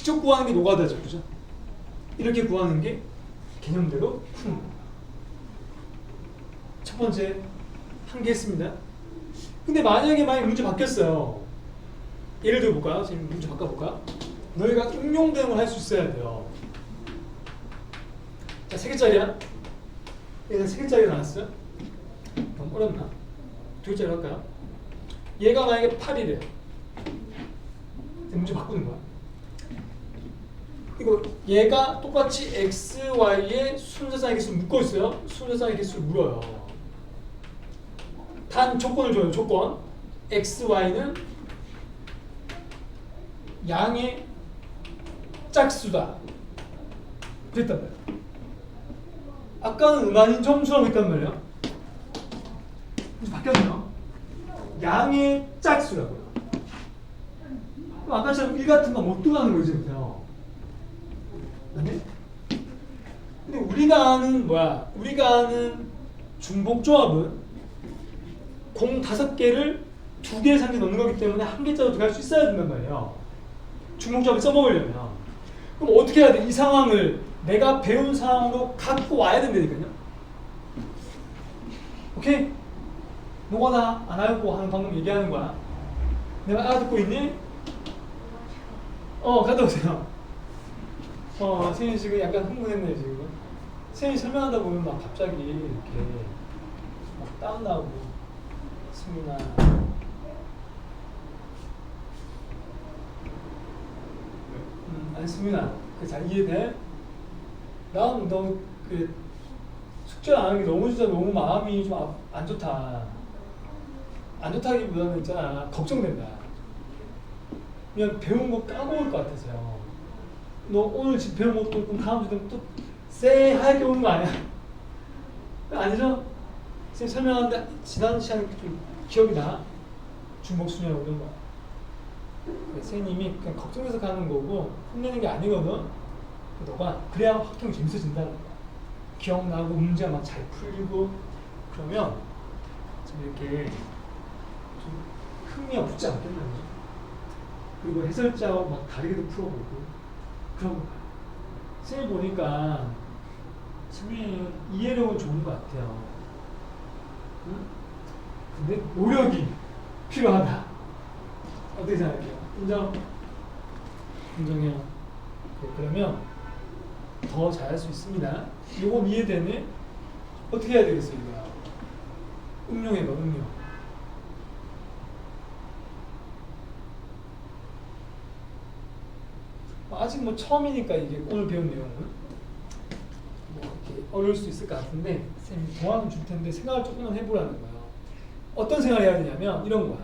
직접 구하는 게 노가다죠, 그죠? 이렇게 구하는 게 개념대로 푸는 거예요. 첫 번째 한 개 했습니다. 근데 만약에 문제 바뀌었어요. 예를 들어 볼까요? 지금 문제 바꿔볼까? 너희가 응용 대응을 할 수 있어야 돼요. 자, 3개짜리야? 얘는 3개짜리가 나왔어요? 너무 어렵나? 2개짜리 할까요? 얘가 만약에 8이래요. 문제 바꾸는 거야. 이거 얘가 똑같이 x, y의 순서상의 개수를 묶고 있어요. 순서상의 개수를 물어요. 단 조건을 줘요. 조건. x, y는 양의 짝수다. 그랬단 말이야. 아까는 음아닌 정수라고 했단 말이야. 이제 바뀌었네요. 양의 짝수라고요. 그럼 아까처럼 1 같은 거 못 들어가는 거지, 그냥. 그다음에 근데 우리가 아는 중복조합은 공 5개를 2개의 상에 넣는 거기 때문에 1개짜리로 들어갈 수 있어야 된단 말이에요. 중복조합을 써먹으려면. 그럼 어떻게 해야 돼? 이 상황을 내가 배운 상황으로 갖고 와야 된다니까요. 오케이? 뭐가 안 알고 하는 방금 얘기하는 거야. 내가 알아듣고 있니? 갔다 오세요. 선생님 지금 약간 흥분했네 지금. 선생님 설명하다 보면 막 갑자기 이렇게 막 다운나오고 승민아. 아니 승민아, 그 잘 이해돼? 난 너 그 숙제 안 하는 게 너무 마음이 좀 안 좋다. 안 좋다기보다는 있잖아, 걱정된다. 그냥 배운 거 까먹을 것 같아서요. 너 오늘 집 배운 것도 그럼 다음 주에 또 쎄하게 오는 거 아니야? 아니죠? 선생님 설명하는데 지난 시간에 좀 기억이 나? 중복순이라고 이런 거. 선생님이 그냥 걱정해서 가는 거고 혼내는 게 아니거든. 너가 그래야 학교가 재밌어진다는 거야. 기억나고 문제 막 잘 풀리고 그러면 좀 이렇게 좀 흥미가 붙지 않겠나 거죠. 그리고 해설자하고 막 다르게도 풀어보고 그런 거. 선생님 보니까 선생님 이해력은 좋은 것 같아요. 응? 근데 노력이 필요하다. 어떻게 생각해요? 인정해요. 네, 그러면 더 잘할 수 있습니다. 요건 이해되네? 어떻게 해야 되겠어요, 이거? 응용해봐, 응용. 아직 처음이니까 이게 오늘 배운 내용은 이렇게 어려울 수 있을 것 같은데 선생님이 도움을 줄 텐데 생각을 조금만 해보라는 거예요. 어떤 생각을 해야 되냐면 이런 거야.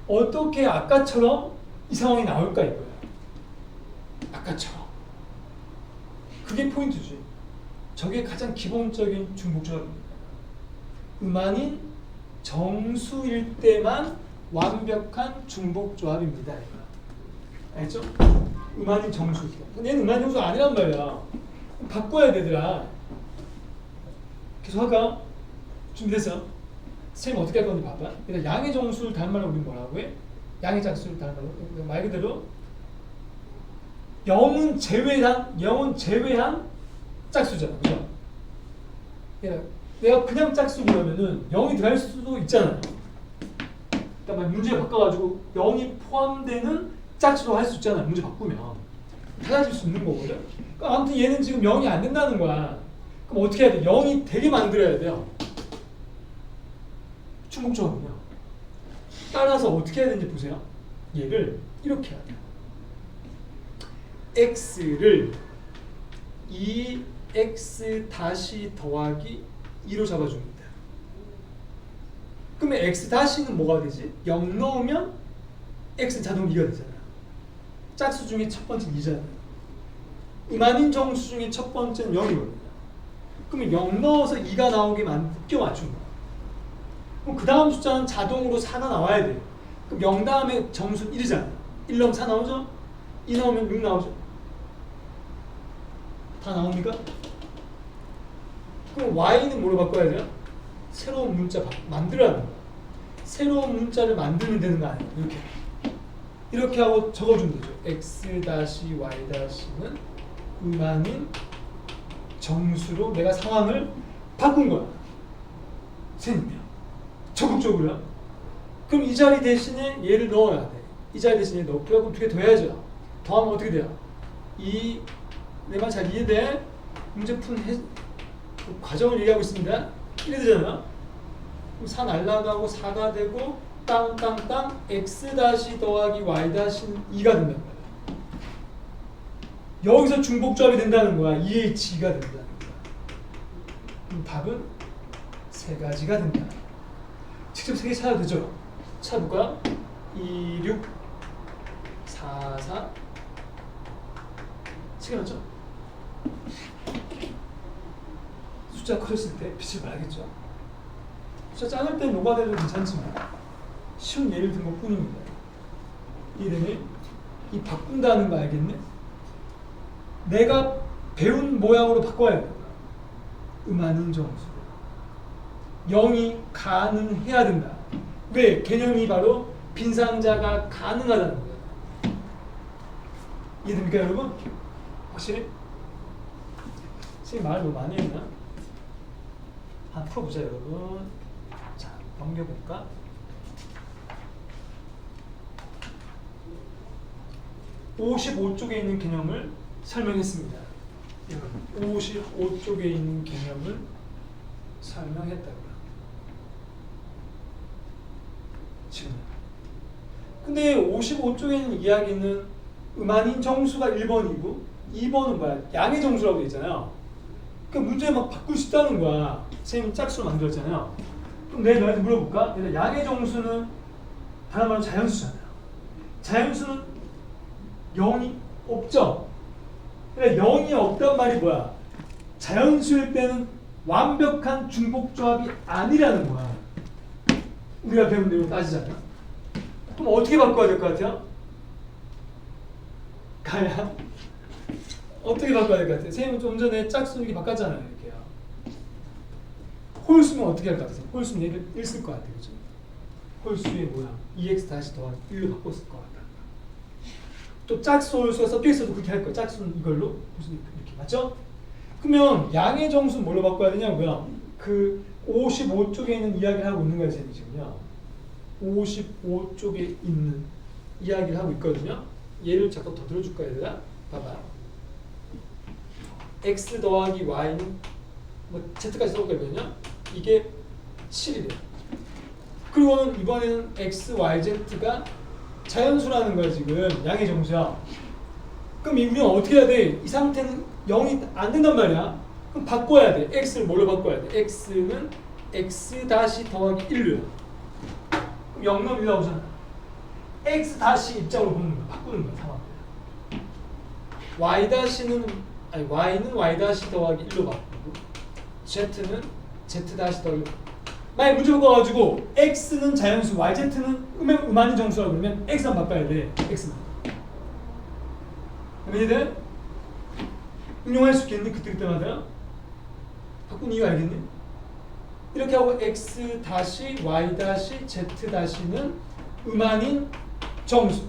어떻게 아까처럼 이 상황이 나올까 이거야. 아까처럼. 그게 포인트지. 저게 가장 기본적인 중복조합입니다. 음아닌 정수일 때만 완벽한 중복조합입니다. 알죠? 음아닌 정수. 얘는 음아닌 정수가 아니란 말이야. 바꿔야 되더라. 계속 할까? 준비됐어? 선생님 어떻게 할 건지 봐봐. 일단 양의 정수를 다른 말로 우리 뭐라고 해? 양의 짝수를 다른 말로 말 그대로 0은 제외한 짝수잖아. 그죠? 내가 그냥 짝수 그러면은 0이 들어갈 수도 있잖아요. 그러니까 문제 바꿔가지고 0이 포함되는 짝수로 할 수 있잖아요. 문제 바꾸면 달라질 수 있는 거거든. 그러니까 아무튼 얘는 지금 0이 안 된다는 거야. 그럼 어떻게 해야 돼? 0이 되게 만들어야 돼요. 중복조합은요. 따라서 어떻게 해야 되는지 보세요. 얘를 이렇게 해야 돼요. x를 2x 다시 더하기 2로 잡아줍니다. 그러면 x 다시는 뭐가 되지? 0 넣으면 x는 자동 2가 되잖아요. 짝수 중에 첫 번째는 2잖아요. 음아닌 정수 중에 첫 번째는 0이거든요. 그러면 0 넣어서 2가 나오게 끼워 맞춘 거야. 그럼 그 다음 숫자는 자동으로 4가 나와야 돼. 그럼 0 다음에 정수는 1이잖아요. 1 넣으면 4 나오죠? 2 넣으면 6 나오죠? 다 나옵니까? 그럼 y는 뭐로 바꿔야 돼요? 새로운 문자 만들어야 하는 거야. 새로운 문자를 만들면 되는 거 아니에요? 이렇게. 이렇게 하고 적어주면 되죠. x-y-는 음아닌 정수로 내가 상황을 바꾼 거야. 선생님이요. 적극적으로요. 그럼 이 자리 대신에 얘를 넣어야 돼. 이 자리 대신에 넣고요. 그럼 두 개 더해야죠. 더하면 어떻게 돼요? 이 내 말 잘 이해돼? 문제 푸는 그 과정을 얘기하고 있습니다. 이래 되잖아. 그럼 4 날라가고 4가 되고 땅땅땅 x 다시 더하기 y 다시 2가 된다는 거야. 여기서 중복조합이 된다는 거야. 2H가 된다는 거야. 그럼 답은 세 가지가 된다. 직접 세 개 찾아도 되죠? 찾아볼까요? 2, 6, 4, 4 세 개 맞죠? 숫자 커졌을 때 빛을 발하겠죠? 숫자 작을 때 녹아내도 괜찮지만 쉬운 예를 든 것 뿐입니다. 이해되니? 이 바꾼다는 거 알겠네? 내가 배운 모양으로 바꿔야 된다. 음하는 정수. 0이 가능해야 된다. 왜? 개념이 바로 빈상자가 가능하다는 거예요. 이해됩니까 여러분? 확실히? 선생님 말 너무 많이 했나? 한번 풀어보자 여러분. 자, 넘겨볼까? (55쪽에) 있는 개념을 설명했습니다. 55쪽에 있는 개념을 설명했다고요. 지금. 근데 55쪽에 있는 이야기는 음아닌 정수가 1번이고 2번은 뭐야? 양의 정수라고 돼 있잖아요. 그러니까 문제 막 바꿀 수 있다는 거야. 선생님 짝수로 만들었잖아요. 그럼 내가 너한테 물어볼까? 양의 정수는 다른 말로 자연수잖아요. 자연수는 0이 없죠? 그러니까 0이 없단 말이 뭐야? 자연수일 때는 완벽한 중복조합이 아니라는 거야. 우리가 배운 내용 따지잖아. 그럼 어떻게 바꿔야 될 것 같아요? 가야? 어떻게 바꿔야 될 것 같아요? 선생님은 좀 전에 짝수 이렇게 바꿨잖아요. 이렇게요. 홀수면 어떻게 할 것 같아요? 홀수면 얘를 1 쓸 것 같아요. 그죠? 홀수의 모양 2x 다시 더하기 1로 바꿨을 것 같다. 또 짝수 홀수가 섞여 있어도 그렇게 할 거야. 짝수는 이걸로 홀수는 이렇게. 맞죠? 그러면 양의 정수는 뭘로 바꿔야 되냐고요? 그 55쪽에 있는 이야기를 하고 있는 거예요. 지금요. 55쪽에 있는 이야기를 하고 있거든요. 얘를 잠깐 더 들어줄까 얘들아? 봐봐. x 더하기 y는 뭐 z까지 써볼거든요. 이게 7이 돼요. 그리고는 이번에는 x, y, z가 자연수라는 거야 지금. 양의 정수야. 그럼 우리는 어떻게 해야 돼? 이 상태는 0이 안 된단 말이야. 그럼 바꿔야 돼. x를 뭘로 바꿔야 돼? x는 x 다시 더하기 1로요. 그럼 0 넣으면 1 나오잖아. x 다시 입장으로 보는 거야. 바꾸는 거야 상황. y는 y 다시 더하기 1로 바꾸고 z는 z 다시 더하기. 만약 문제 바꿔가지고 x는 자연수, yz는 음아닌 정수라고 그러면 x만 바꿔야 돼. x만. 이해돼? 응용할 수 있겠니? 그때마다 바꾼 이유 알겠니? 이렇게 하고 x 다시 y 다시 z 다시는 음아닌 정수.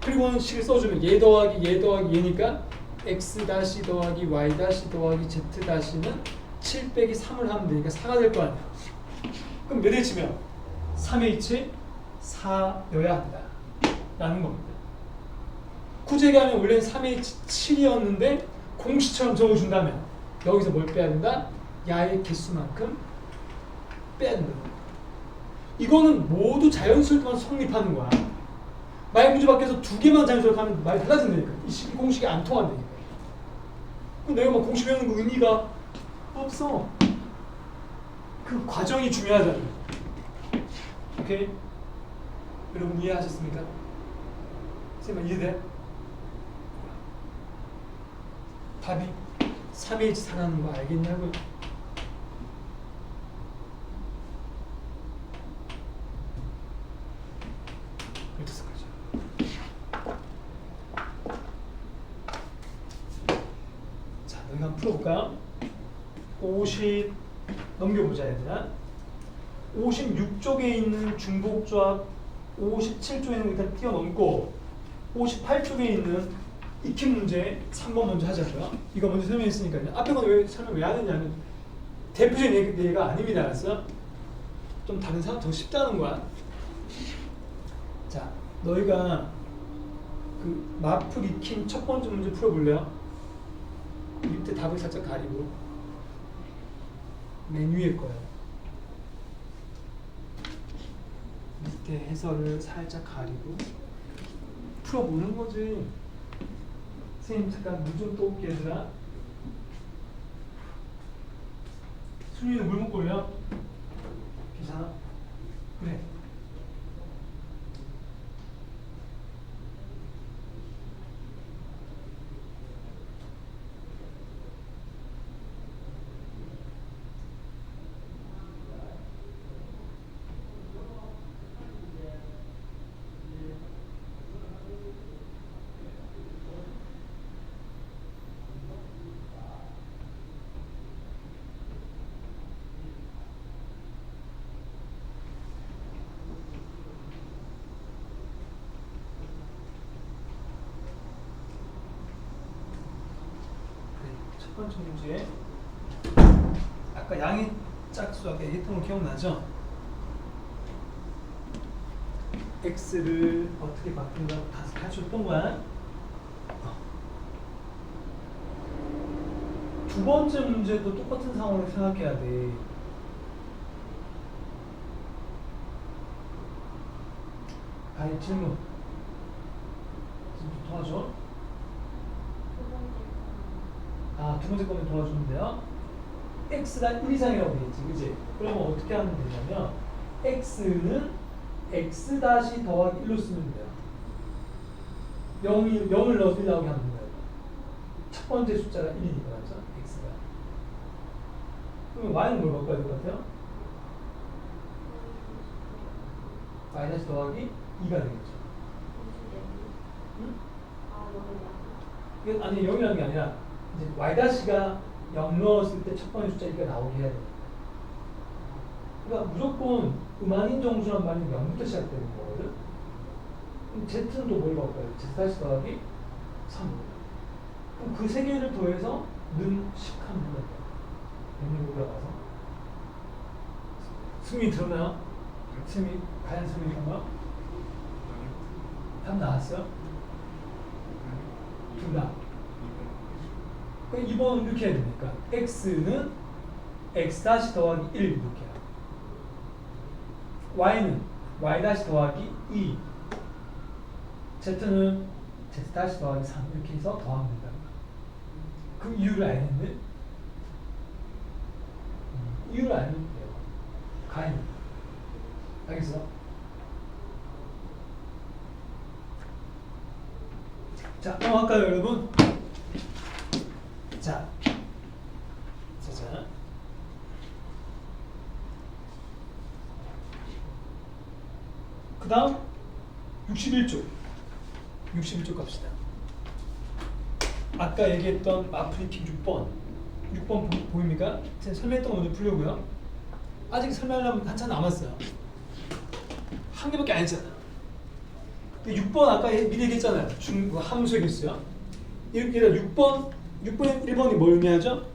그리고는 식을 써주면 얘 더하기 얘니까 x 다시 더하기 y 다시 더하기 z 다시는 7 빼기 3을 하면 되니까 4가 될 거 아니야. 그럼 몇 H면 3H 4여야 한다 라는 겁니다. 굳이 하면 원래는 3H 7이었는데 공식처럼 적어준다면 여기서 뭘 빼야 된다? 야의 개수만큼 빼야 된다. 이거는 모두 자연수일 때만 성립하는 거야. 만약 문제 밖에서 두 개만 자연수를 하면 말이 달라진다니까. 이 공식이 안 통한다니까. 그럼 내가 막 공식 외우는 거 의미가 없어. 그 과정이 중요하잖아. 오케이? 여러분 이해하셨습니까? 선생님 이해돼? 답이 3H 4라는 거 알겠냐고요? 자, 여기 한번 풀어볼까요? 50 넘겨보자 얘들아. 56쪽에 있는 중복조합 57쪽에는 일단 뛰어넘고 58쪽에 있는 익힌 문제 3번 먼저 하자고요. 이거 먼저 설명했으니까요. 앞에 건 왜 설명 왜 하느냐는 대표적인 얘기가 아닙니다. 알았어? 좀 다른 사람 더 쉽다는 거야. 자, 너희가 그 마플 익힌 첫 번째 문제 풀어볼래요? 밑에 답을 살짝 가리고 맨 위에 거예요. 밑에 해설을 살짝 가리고 풀어보는 거지. 선생님 잠깐 물 좀 또 올게 얘들아. 수민이는 물 먹고 올려? 괜찮아? 그래. 첫 번째 문제. 아까 양의 짝수 아까 얘기했던 거 기억나죠? x를 어떻게 바꾼다 다 가르쳐줬던 거야. 두 번째 문제도 똑같은 상황을 생각해야 돼. 아니 질문. 지금 도와줘. 두 번째 거면 도와주는데요. x가 1 이상이라고 되겠지, 그지? 그러면 어떻게 하면 되냐면 x는 x 다시 더하기 1로 쓰면 돼요. 0을 넣어서 1 나오게 하면 돼요. 첫 번째 숫자가 1이니까 맞죠? x가. 그러면 y는 뭘 바꿔야 될 것 같아요? y 다시 더하기 2가 되겠죠. 응? 이게 아니 0이라는 게 아니라 이제 y-가 0 넣었을 때 첫 번째 숫자 1가 나오게 해야 돼. 그러니까 무조건 음한인 정수란 말이 0부터 시작되는 거거든. 그럼 z는 또 뭘 바꿔요? z 다시 더하기 3. 그럼 그 세 개를 더해서 는 10 하면 된다. 100로 올라가서. 승민이 들었나요? 승민이 과연 승민이 한가? 답 나왔어요? 둘 다. 그럼 2번은 이렇게 해야 됩니까? x는 x 다시 더하기 1 이렇게 해요. y는 y 다시 더하기 2. z는 z 다시 더하기 3 이렇게 해서 더하면 된다. 그럼 이유를 알겠는데? 이유를 알면 돼요. 가인. 알겠어? 자, 넘어갈까요, 여러분? 자, 그 다음 61쪽 61쪽 갑시다. 아까 얘기했던 마프리킹 6번 보입니까? 제가 설명했던 거 먼저 풀려고요. 아직 설명하려면 한참 남았어요. 한 개밖에 안 했잖아요. 6번 아까 미리 얘기했잖아요. 함수 얘기했어요. 얘들아 6번 1번이 뭘 의미하죠?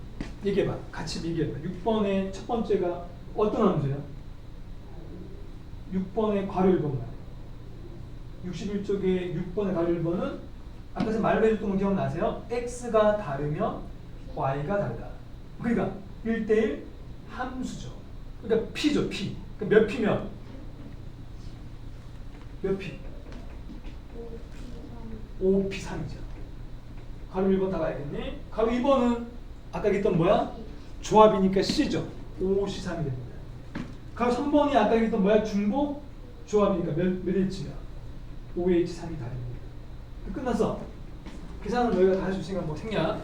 얘기해봐. 같이 얘기해봐. 6번의 첫 번째가 어떤 함수예요? 6번의 괄호 1번 말이에요. 61쪽에 6번의 괄호 1번은 아까 제가 말로 해줬던 거 기억나세요? x가 다르면 y가 다르다. 그러니까 1대1 함수죠. 그러니까 p죠, p. 그러니까 몇 p면? 몇 p? 5p3이죠. 괄호 1번 다 봐야겠네. 괄호 2번은 아까 얘기했던 뭐야? 조합이니까 C죠. 5C3이 됩니다. 괄호 3번이 아까 얘기했던 뭐야? 중복 조합이니까 몇 H냐? 5H3이 다릅니다. 끝났어. 계산은 너희가 다 할 수 있으니까 뭐 생략.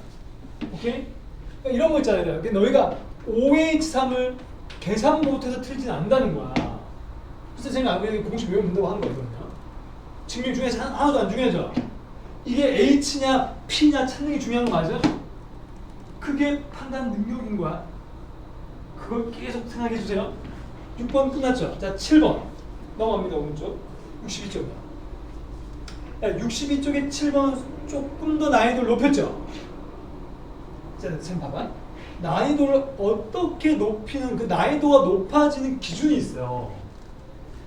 오케이? 그러니까 이런 거 있잖아요. 그러니까 너희가 5H3을 계산 못해서 틀진 않는다는 거야. 그래서 제가 공식 외우면 된다고 하는 거거든요. 증명 중에서 하나도 안 중요하죠. 이게 H냐 P냐 찾는 게 중요한 거 맞아? 그게 판단 능력인 거야. 그걸 계속 생각해 주세요. 6번 끝났죠. 자, 7번 넘어갑니다. 오른쪽. 62쪽이야. 62쪽에 7번은 조금 더 난이도를 높였죠. 자, 선생님 봐봐. 난이도를 어떻게 높이는 그 난이도가 높아지는 기준이 있어요.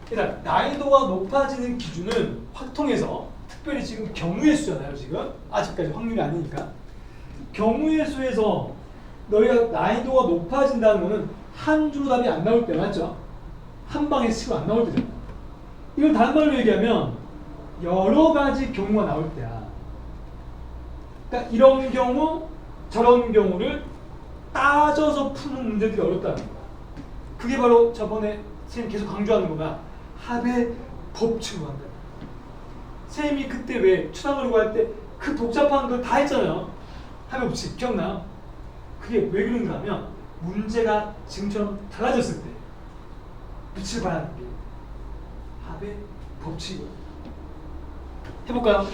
일단 난이도가 높아지는 기준은 확통해서 특별히 지금 경우의 수잖아요. 지금 아직까지 확률이 아니니까 경우의 수에서 너희가 난이도가 높아진다는 거는 한 줄 답이 안 나올 때 맞죠? 한 방에 치고 안 나올 때잖아. 이걸 다른 말로 얘기하면 여러 가지 경우가 나올 때야. 그러니까 이런 경우 저런 경우를 따져서 푸는 문제들이 어렵다는 거야. 그게 바로 저번에 선생님 계속 강조하는 거가 합의 법칙으로 한다. 선생님이 그때 왜 추상으로 할 때 그 복잡한 걸 다 했잖아요. 합의 법칙 기억나요? 그게 왜 그런가 하면 문제가 지금처럼 달라졌을 때 빛을 발하는 게 합의 법칙이에요. 해볼까요?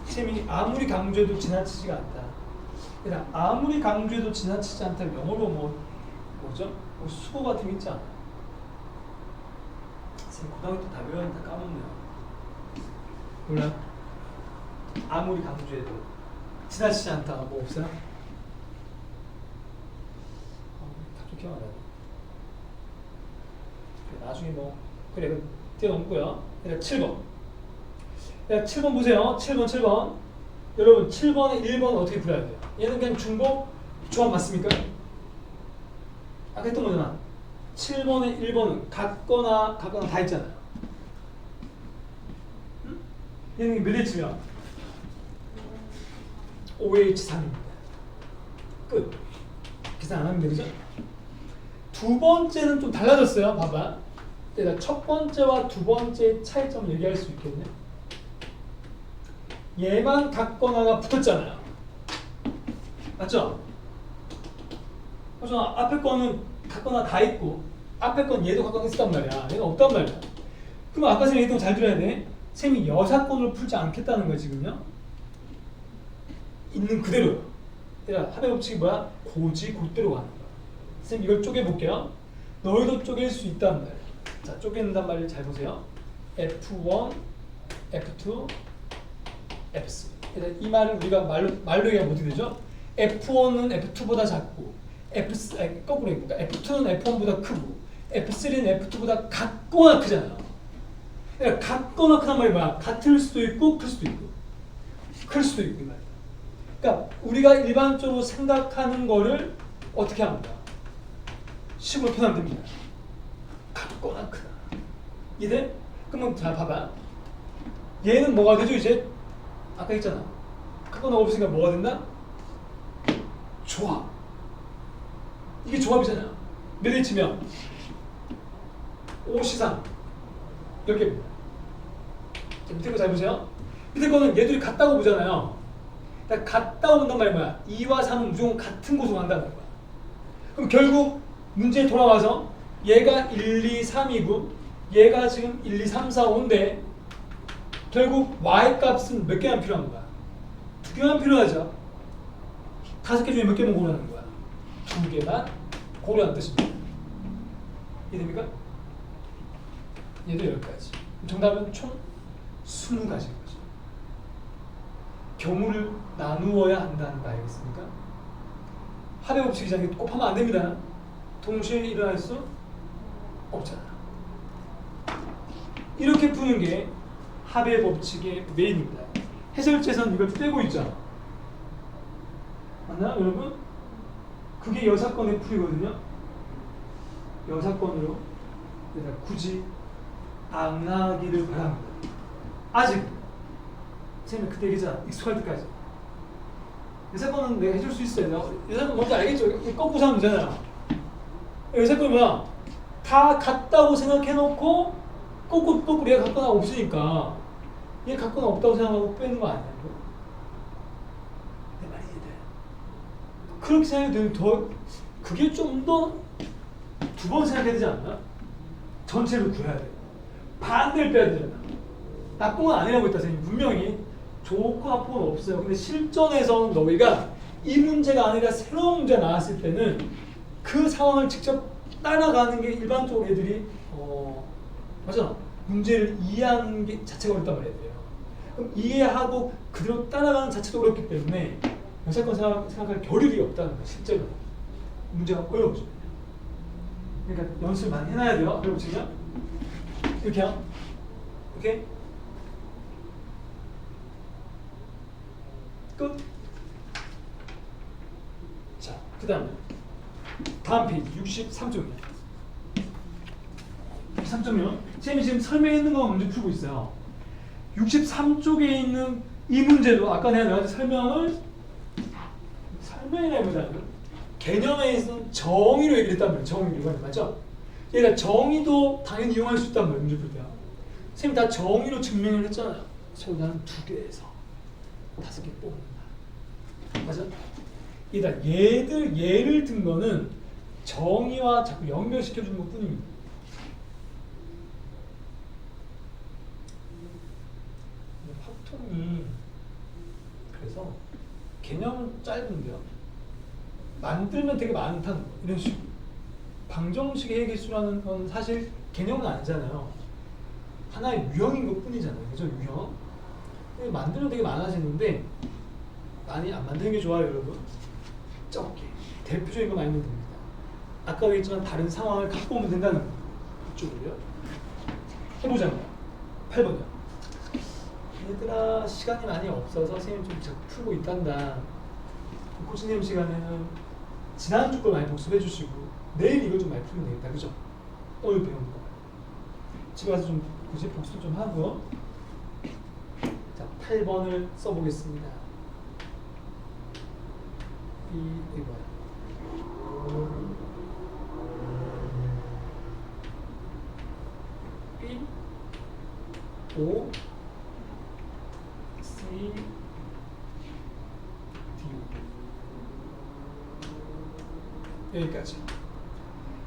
선생님이 아무리 강조해도 지나치지가 않다. 그냥 아무리 강조해도 지나치지 않다. 영어로 뭐죠? 뭐 수고 같은 거 있지 않아? 선생님 고등학교 때 다 외웠는데 다 까먹네요. 몰라요? 아무리 강조해도 지나치지 않다. 뭐 없어요? 답좀 기억 안 나네. 나중에 뭐 그래 뛰어넘고요. 7번. 7번 보세요. 7번. 여러분 7번에 1번 어떻게 풀어야 돼요? 얘는 그냥 중복 조합 맞습니까? 아까 했던 거잖아. 7번에 1번은 같거나 다 했잖아요. 응? 얘는 몇 대 치면 5H3입니다. 끝. 계산 안 하면 되죠? 두 번째는 좀 달라졌어요. 봐봐. 내가 첫 번째와 두 번째의 차이점을 얘기할 수 있겠네. 얘만 같거나가 붙었잖아요. 맞죠? 그래서 앞에 거는 같거나 다 있고 앞에 건 얘도 같거나 있었단 말이야. 얘는 없단 말이야. 그럼 아까 선생님이 잘 들어야 돼. 쌤이 여사건을 풀지 않겠다는 거야 지금요. 있는 그대로. 그러니까 합의 법칙이 뭐야? 고지 곧대로 가는 거야. 쌤 이걸 쪼개볼게요. 너희도 쪼갤 수 있단 말이야. 자, 쪼갠단 말을 잘 보세요. F1, F2, F3. 이 말을 우리가 말로 얘기하면 어떻게 되죠? F1은 F2보다 작고 거꾸로 해볼까? F2는 F1보다 크고 F3는 F2보다 같거나 크잖아요. 그러니까 같거나 크단 말이 뭐야? 같을 수도 있고 클 수도 있고 클 수도 있고 이 말이야. 그러니까 우리가 일반적으로 생각하는 거를 어떻게 합니까? 식으로 표현하면 됩니다. 같거나 크다. 이해? 그러면 자 봐봐. 얘는 뭐가 되죠 이제? 아까 했잖아. 같거나 없으니까 뭐가 된다? 조합. 이게 조합이잖아요. 몇 대 치면 5시상 10개입니다. 밑에 거 잘 보세요. 밑에 거는 얘들이 같다고 보잖아요. 그러니까 같다고 본단 말이 뭐야? 2와 3은 무조건 같은 곳으로 간다는 거야. 그럼 결국 문제에 돌아와서 얘가 1, 2, 3이고 얘가 지금 1, 2, 3, 4, 5인데 결국 y 값은 몇 개만 필요한 거야? 2개만 필요하죠. 5개 중에 몇 개만 고르라는 거야? 2개만 고르라는 뜻입니다. 이해됩니까? 얘도 10가지. 정답은 총 20가지인 거죠. 경우를 나누어야 한다는 거 알겠습니까? 합의 법칙이잖아요. 곱하면 안 됩니다. 동시에 일어날 수 없잖아. 이렇게 푸는 게 합의 법칙의 메인입니다. 해설제선 이걸 빼고 있죠. 맞나요, 여러분? 그게 여사건의 풀이거든요. 여사건으로 굳이 안 하기를 바랍니다. 아직 선생님이 그때 얘기했잖아. 익숙할 때까지. 여사건은 내가 해줄 수 있어요. 여사건 뭔지 알겠죠? 거꾸로 하면 되잖아요. 여사건이 뭐야? 다 같다고 생각해놓고 거꾸로 얘가 같거나 없으니까 얘 같거나 없다고 생각하고 빼는 거 아니냐고? 내 말이 이해돼. 그렇게 생각이 되면 그게 좀 더 두 번 생각해야 되지 않나? 전체를 구해야 돼. 반대를 빼야 되잖아. 나쁜 건 아니라고 했다 선생님. 분명히 좋고 나쁜 건 없어요. 근데 실전에서는 너희가 이 문제가 아니라 새로운 문제가 나왔을 때는 그 상황을 직접 따라가는 게 일반적으로 애들이 맞잖아. 문제를 이해하는 게 자체가 어렵단 말이에요. 그럼 이해하고 그대로 따라가는 자체도 어렵기 때문에 영사건 생각할 겨를이 없다는 거예요. 실제로 문제가 어렵죠. 그러니까 연습을 많이 해놔야 돼요. 어렵지만 이렇게요. 오케이? 끝. 자, 그 다음에 다음 페이지 63쪽이에요. 63쪽이요. 쌤이 지금 설명해 있는 거 먼저 풀고 있어요. 63쪽에 있는 이 문제도 아까 내가 너한테 설명이라기보다는 개념에 있는 정의로 얘기를 했단 말이에요. 정의로. 맞죠? 얘가 정의도 당연히 이용할 수 있단 말이에요. 문제 풀 때. 쌤이 다 정의로 증명을 했잖아요. 소단 2개에서 5개 뽑는다. 맞아? 이다 예를 든 거는 정의와 자꾸 연결시켜 주는 것 뿐입니다. 확통이 그래서 개념은 짧은데요. 만들면 되게 많다는 거 이런 식으로. 방정식의 해계수라는 건 사실 개념은 아니잖아요. 하나의 유형인 것 뿐이잖아요. 그죠? 유형. 만들면 되게 많아지는데 많이 안 만드는 게 좋아요, 여러분. 적게. 대표적인 거 많이 넣으면 됩니다. 아까 얘기했지만 다른 상황을 갖고 오면 된다는 거예요. 이쪽으로요. 해보자고요. 8번이요. 얘들아 시간이 많이 없어서 선생님 좀 자꾸 풀고 있단다. 코치님 시간에는 지난주 걸 많이 복습해 주시고 내일 이거 좀 많이 풀면 되겠다. 그죠? 오늘 배운 거. 집에 가서 좀 굳이 복습 좀 하고. 자, 8번을 써보겠습니다. 이거. B O C D 여기까지.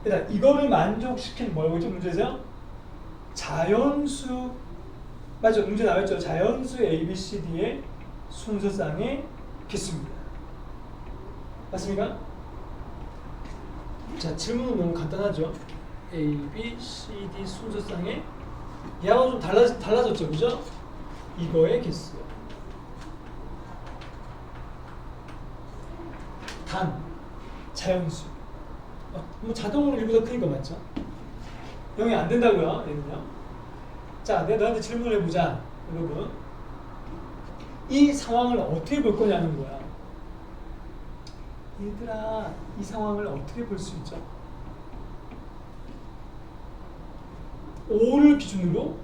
일단 이거를 만족시킨 뭐라고 했죠? 문제에서 자연수 맞죠? 문제 나왔죠? 자연수 A, B, C, D의 순서쌍의 개수입니다. 맞습니까? 자, 질문은 너무 간단하죠? A, B, C, D 순서쌍의 얘하고 좀 달라졌죠? 그죠? 이거의 개수. 단, 자연수. 뭐 자동으로 1보다 크니까 맞죠? 0이 안 된다고요? 얘는요? 자, 내가 너한테 질문을 해보자. 여러분. 이 상황을 어떻게 볼 거냐는 거야. 얘들아, 이 상황을 어떻게 볼 수 있죠? 5를 기준으로,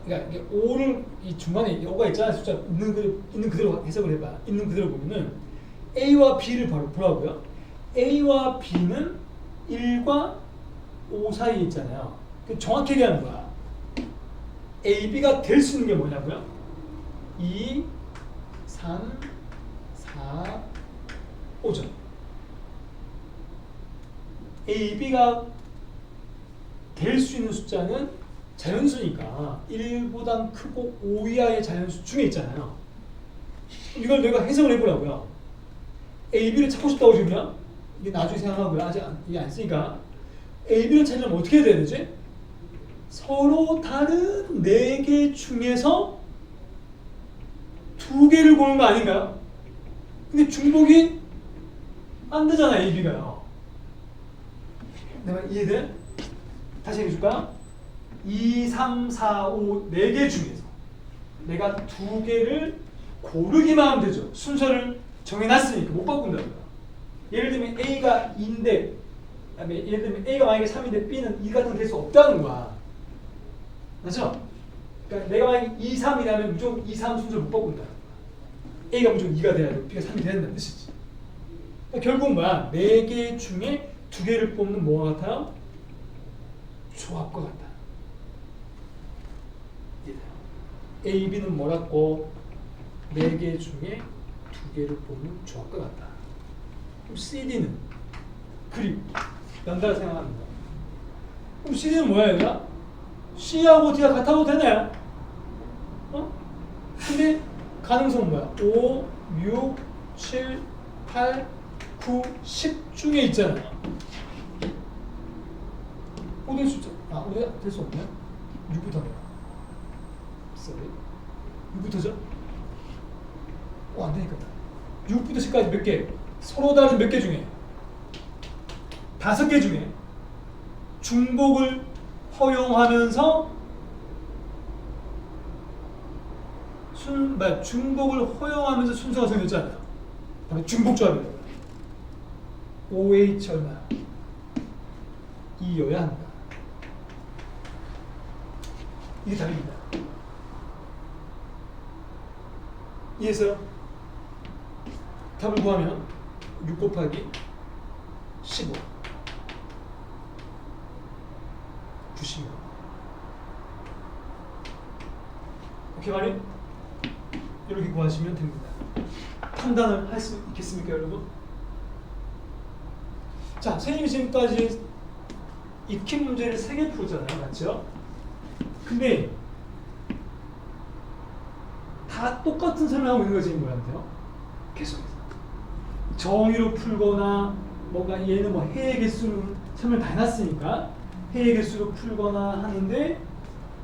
그러니까 이게 5를 이 중간에 5가 있잖아. 숫자 있는 그대로 해석을 해봐. 있는 그대로 보면은 A와 B를 바로 보라고요. A와 B는 1과 5 사이에 있잖아요. 정확히 얘기하는 거야. A, B가 될 수 있는 게 뭐냐고요? 2, 3, 4, 5죠. A, B가 될 수 있는 숫자는 자연수니까 1보다 크고 5 이하의 자연수 중에 있잖아요. 이걸 내가 해석을 해보라고요. A, B를 찾고 싶다고 지금요? 이게 나중에 생각하고요. 아직 이게 안 쓰니까. A, B를 찾으려면 어떻게 해야 되지? 서로 다른 4개 중에서 2개를 고르는 거 아닌가요? 근데 중복이 안 되잖아, A, B가요. 내가 이해돼? 다시 얘기해줄까? 2, 3, 4, 5, 4개 중에서 내가 2개를 고르기만 하면 되죠. 순서를 정해놨으니까 못 바꾼다고요. 예를 들면 A가 2인데, 예를 들면 A가 만약에 3인데 B는 2 같은 게 될 수 없다는 거야. 맞죠? 그러니까 내가 만약에 2, 3이라면 무조건 2, 3 순서를 못 바꾼다. A가 무조건 2가 돼야 돼. B가 3이 돼야 된다는 뜻이지. 그러니까 결국은 뭐야? 4개 중에 2개를 뽑는 뭐와 같아요? 조합과 같다. A, B는 뭐라고? 4개 중에 2개를 뽑는 조합과 같다. 그럼 CD는? 그리고 연달아 생각합니다. 그럼 CD는 뭐야 얘들아? C하고 D가 같아도 되네. 어? 근데 가능성은 뭐야? 5, 6, 7, 8, 9, 10 중에 있잖아요. 5될 수 있죠? 5될 수 없네? 6부터네. sorry. 6부터죠? 안 되니까. 6부터 10까지 몇 개? 서로 다른 몇 개 중에 5개 중에 중복을 허용하면서 중복을 허용하면서 순서가 정해졌잖아요. 바로 중복조합이에요. OH 얼마? 이어야 한다. 이게 답입니다. 이해했어요? 답을 구하면 6 곱하기 15 95. 오케이 말이? 이렇게 구하시면 됩니다. 판단을 할 수 있겠습니까 여러분? 자, 선생님이 지금까지 익힌 문제를 3개 풀었잖아요. 맞죠? 근데 다 똑같은 설명하고 있는 거지 뭐한테요? 계속해서 정의로 풀거나 뭔가 얘는 뭐 해의 개수를 설명 다 해놨으니까 해의 개수로 풀거나 하는데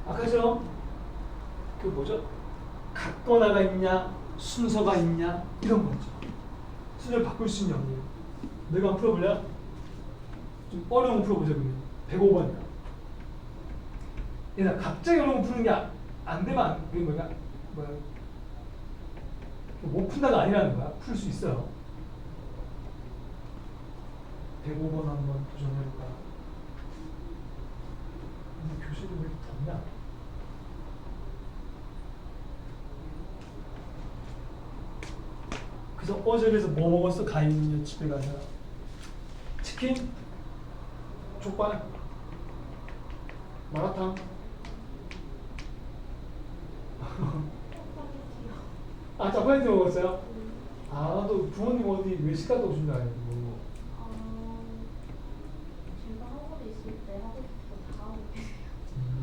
아까처럼 그 뭐죠? 같거나가 있냐 순서가 있냐 이런 거죠. 순서를 바꿀 수 있냐 없냐. 내가 한번 풀어볼래? 좀 어려운 거 풀어보자 그러면 105번이야. 얘가 갑자기 어려운 거 푸는 게 안 되면 그게 뭐야? 못 푼다가 아니라는 거야. 풀 수 있어요. 105번 한번 도전해볼까? 근데 교실이 왜 이렇게 덥냐? 그래서 어제 그래서 뭐 먹었어? 가인이 집에 가서 치킨? 족발? 마라탕? 아, 짜파게티 먹었어요? 아, 또 부모님 어디 외식 갔다 오신 줄 알고. 제가 학원에 있을 때 하고 싶은 거 다 하고 계세요. 오늘도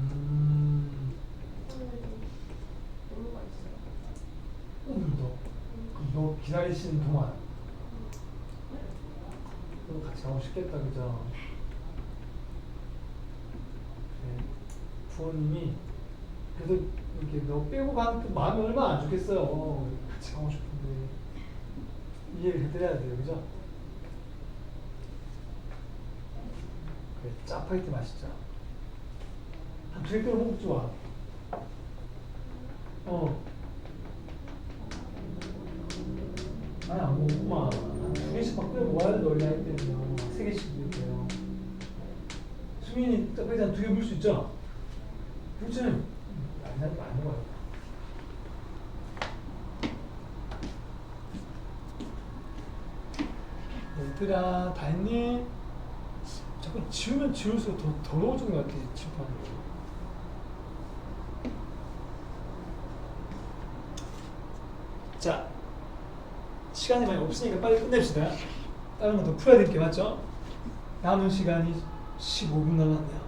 놀러가 있어요. 오늘도? 그럼 너 기다리시는 동안 너 같이 가고 싶겠다, 그죠? 네. 부모님이 그래도 이렇게 너 빼고 가는 그 마음이 얼마나 안 좋겠어요. 같이 가고 싶은데 이해를 해드려야 돼요, 그죠? 그래, 짜파게티 맛있죠? 한 2개 끓여 먹고 좋아. 아니 안 먹구만. 한 2개씩만 끓여 먹어야 된다 우리 나이 때는요. 3개씩 이렇게요. 수민이 짜파게티 한 2개 먹을 수 있죠? 그렇지? 많이 먹어요. 얘들아 다 했니? 자꾸 지우면 지울수록 더 더러워지는 것 같아. 칠판이. 자, 시간이 많이 없으니까 빨리 끝냅시다. 다른 거 더 풀어야 될 게 맞죠? 남은 시간이 15분 남았네요.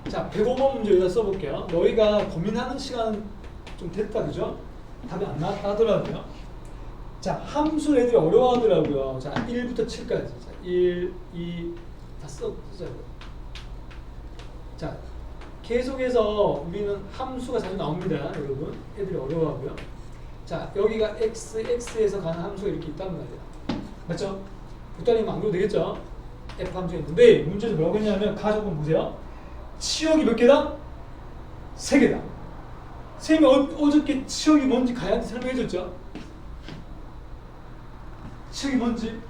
자, 105번 문제 여기다 써볼게요. 너희가 고민하는 시간은 좀 됐다, 그죠? 답이 안 나왔다 하더라고요. 자, 함수 애들이 어려워하더라고요. 자, 1부터 7까지. 자, 1, 2, 다 쓰자고요. 자, 계속해서 우리는 함수가 자주 나옵니다, 여러분. 애들이 어려워하고요. 자, 여기가 x, x에서 가는 함수가 이렇게 있단 말이에요. 맞죠? 보따리면 안 그래도 되겠죠? f 함수가 있는데, 문제에서 뭐라고 했냐면, 가져보면 보세요. 치역이 몇 개다? 3개다. 선생님이 어저께 치역이 뭔지 가야한테 설명해줬죠? 치역이 뭔지?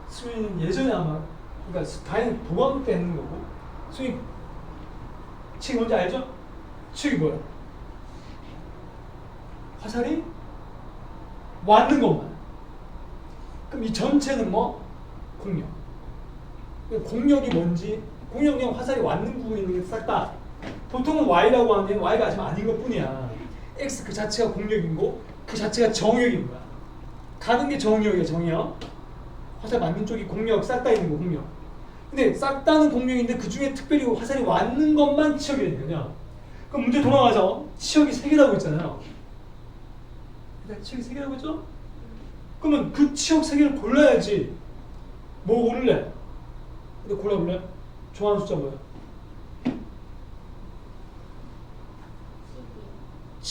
수민이는 예전에 아마, 그러니까 다행히 도감 때 했는 거고, 수민이 치역이 뭔지 알죠? 치역이 뭐야? 화살이 왔는 것만. 그럼 이 전체는 뭐? 공력. 공력이 뭔지? 공력이 그냥 화살이 왔는 부분에 있는 게 싹 다. 보통은 y라고 하면 y가 지금 아닌 것 뿐이야. x 그 자체가 공력인 거, 그 자체가 정역인 거야. 가는 게 정역이야, 정역. 화살 맞는 쪽이 공력 싹 다 있는 거, 공력. 근데 싹 다는 공력인데 그 중에 특별히 화살이 왔는 것만 치역이거든요. 그럼 문제 돌아가서 치역이 3개라고 했잖아요. 치역이 3개라고 했죠? 그러면 그 치역 3개를 골라야지. 뭐 고를래? 근데 골라볼래? 좋아하는 숫자 뭐야?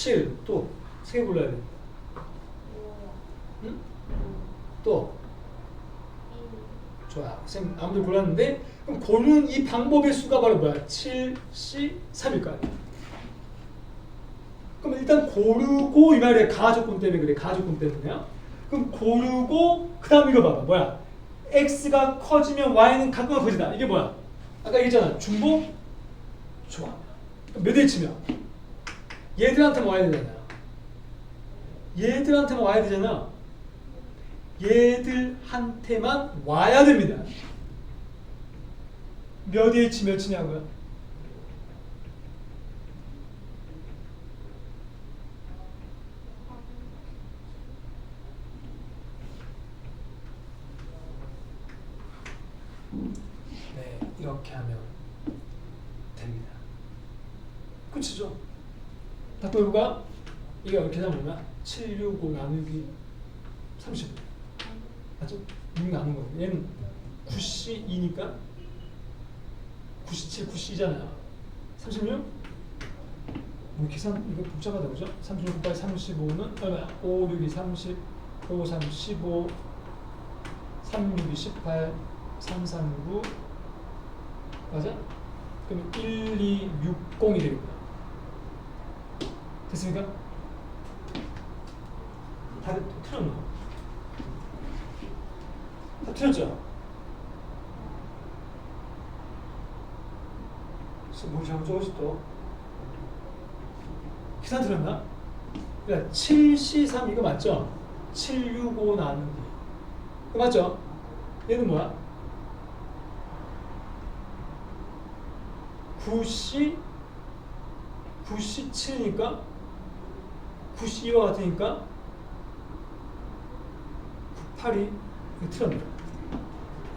7, 또 3개 골라야 돼. 응? 또 좋아. 선생님 아무도 골랐는데 그럼 고르는 이 방법의 수가 바로 뭐야? 7, C, 3일 거 아니야. 그럼 일단 고르고 이 말이야. 가조건 때문에 그래. 가조건 때문에요. 그럼 고르고 그 다음 이거 봐봐. 뭐야? x가 커지면 y는 각도가 커지다. 이게 뭐야? 아까 얘기했잖아. 중복? 좋아. 몇 H면? 얘들한테만 와야 되잖아. 얘들한테만 와야 되잖아. 얘들한테만 와야 됩니다. 몇 H 몇이냐고요? 네, 이렇게 하면 됩니다. 끝이죠? 답변부가 이거 이렇게 하면 765 나누기 35 맞죠? 6 나눈 거예요. 얘는 9C2니까 97, 9C잖아요. 36? 뭐 계산 이거 복잡하다 그죠? 36 곱하기 35는 얼마야? 5, 6이 30, 5, 3, 15, 3, 6이 18, 3, 3, 9 맞아? 그럼 1, 2, 6, 0이 되겠구나. 됐습니까? 다들 틀렸나? 다 틀렸죠? 뭘 잘못 적었지 또? 계산 틀렸나? 그러니까 7C3 이거 맞죠? 765 나누기 이거 맞죠? 얘는 뭐야? 9C7이니까 9C2와 같으니까 98이 이거 틀렸네.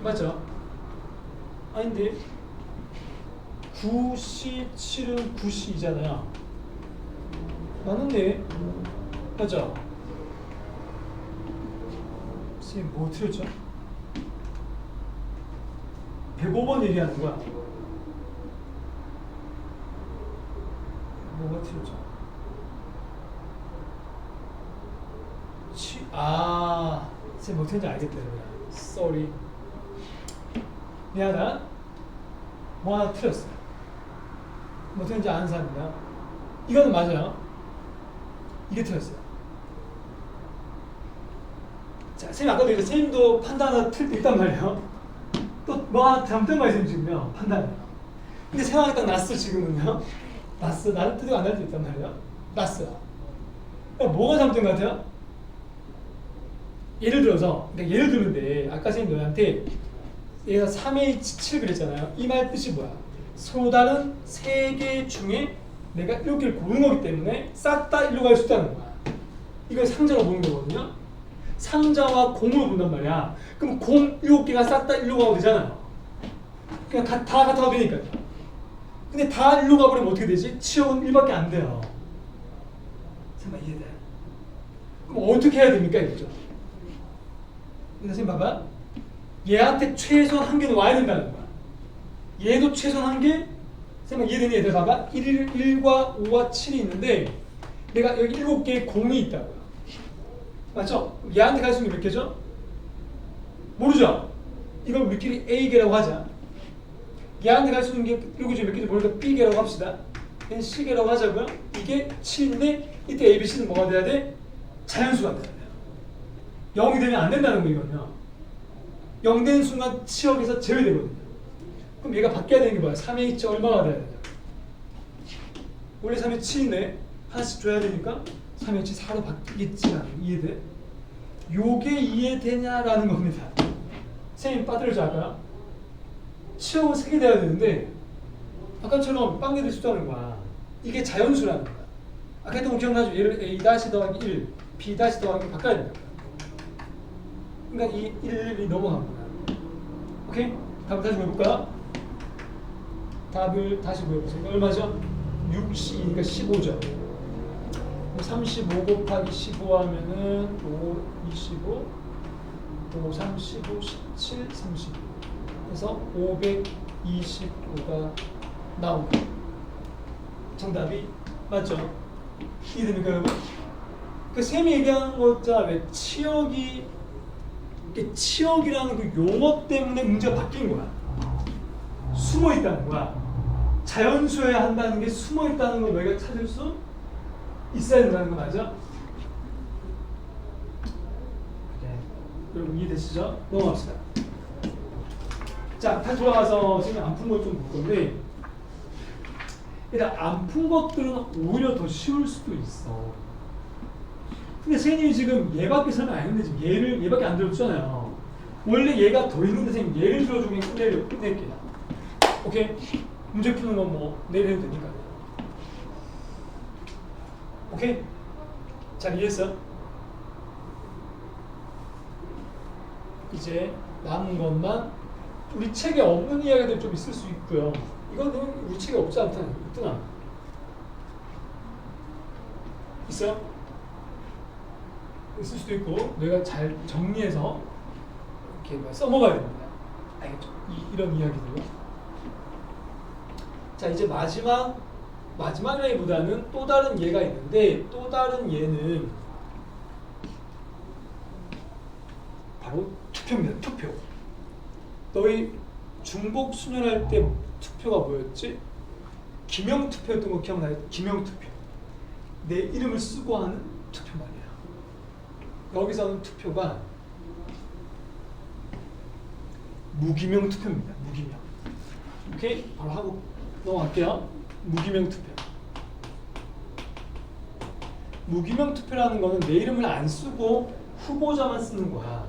맞죠? 아닌데 9C7은 9C2잖아요. 맞는데 맞죠? 선생님 뭐 틀렸죠? 105번 얘기하는 거야. 뭐가 틀렸죠? 선생님 뭐 틀린지 알겠다. Sorry. 미안하다. 뭐 하나 틀렸어. 뭐 틀린지 아는 사람이야. 이거는 맞아요. 이게 틀렸어요. 자, 선생님 아까도 얘기했죠. 선생님도 판단 하나 틀 때 있단 말이에요. 또 뭐 하나 잘못된 말씀 지금요. 판단이요. 근데 상황이 딱 났어 지금은요. 났어. 나는 뜻이 안 날 때 있단 말이에요. 났어. 그러니까 뭐가 잘못된 것 같아요? 예를 들어서, 그러니까 예를 들는데 아까 선생님 너한테 얘가 3H7 그랬잖아요. 이 말 뜻이 뭐야? 서로 다른 3개 중에 내가 7개를 고른 거기 때문에 싹 다 일로 갈 수 있다는 거야. 이걸 상자로 보는 거거든요. 상자와 공으로 본단 말이야. 그럼 공 7개가 싹 다 일로 가도 되잖아요. 그냥 다 같아도 되니까요. 근데 다 일로 가버리면 어떻게 되지? 치역은 1밖에 안 돼요. 정말 이해돼? 그럼 어떻게 해야 됩니까? 이거죠. 선생님 봐봐. 얘한테 최소한 한 개는 와야 된다는 거야. 얘도 최소한 한 개? 선생님 이해되니? 얘들 봐봐. 1과 5와 7이 있는데 내가 여기 7개의 공이 있다고요. 맞죠? 얘한테 갈 수 있는 몇 개죠? 모르죠? 이걸 우리끼리 A개라고 하자. 얘한테 갈 수 있는 게 여기 중에 몇 개인지 모르니까 B개라고 합시다. 얘는 C개라고 하자고요. 이게 7인데 이때 A, B, C는 뭐가 돼야 돼? 자연수가 돼야 돼요. 0이 되면 안 된다는 거 이거는요. 0 되는 순간 치역에서 제외되거든요. 그럼 얘가 바뀌어야 되는 게 뭐야? 3H 얼마가 돼야 되냐? 원래 3H 7인데 하나씩 줘야 되니까 3H 4로 바뀌겠지. 이해돼? 요게 이해되냐라는 겁니다. 선생님 빠뜨려줘 아까 치역은 3개 돼야 되는데 아까처럼 빵개를 숫자는 거야. 이게 자연수라는 거야. 아까 했던 거 기억나죠? 얘를 A 다시 더하기 1, B 다시 더하기 바꿔야 된다. 그러니까 이 1이 넘어간 거야. 오케이? 답을 다시 구해볼까? 답을 다시 구해보세요. 얼마죠? 6C니까 15죠. 35 곱하기 15 하면은 5, 25, 5, 35, 17, 32. 그래서 525가 나옵니다. 정답이 맞죠? 이해됩니까 여러분? 그 쌤이 얘기하는 거 있잖아. 왜 치역이 이렇게 치역이라는 그 용어 때문에 문제가 바뀐 거야. 숨어 있다는 거야. 자연수여야 한다는 게 숨어 있다는 걸 너희가 찾을 수 있어야 된다는 거 맞아? 네. 여러분 이해되시죠? 넘어갑시다. 자, 다시 돌아가서 지금 안 푼 것 좀 볼 건데, 일단 안 푼 것들은 오히려 더 쉬울 수도 있어. 근데 선생님이 지금 얘밖에 설명 안 했는데 지금 얘밖에 안 들어줬잖아요. 원래 얘가 더 있는데 선생님 얘를 들어주긴 끝낼게요. 오케이? 문제 푸는 건 뭐 내일 해도 되니까. 오케이? 잘 이해했어? 이제 남은 것만 우리 책에 없는 이야기들 좀 있을 수 있고요. 이거는 우리 책에 없지 않다는 있구나. 있어요? 있을 수도 있고 내가 잘 정리해서 이렇게 써먹어야 됩니다. 알겠죠? 이런 이야기들요. 자, 이제 마지막이라기보다는 또 다른 예가 있는데, 또 다른 예는 바로 투표입니다. 투표. 너희 중복 수련할 때 투표가 뭐였지? 기명투표였던 거 기억나요? 기명투표. 내 이름을 쓰고 하는 투표 말이야. 여기서 는 투표가 무기명 투표입니다. 무기명. 오케이? 바로 하고 넘어갈게요. 무기명 투표. 무기명 투표라는 거는 내 이름을 안 쓰고 후보자만 쓰는 거야.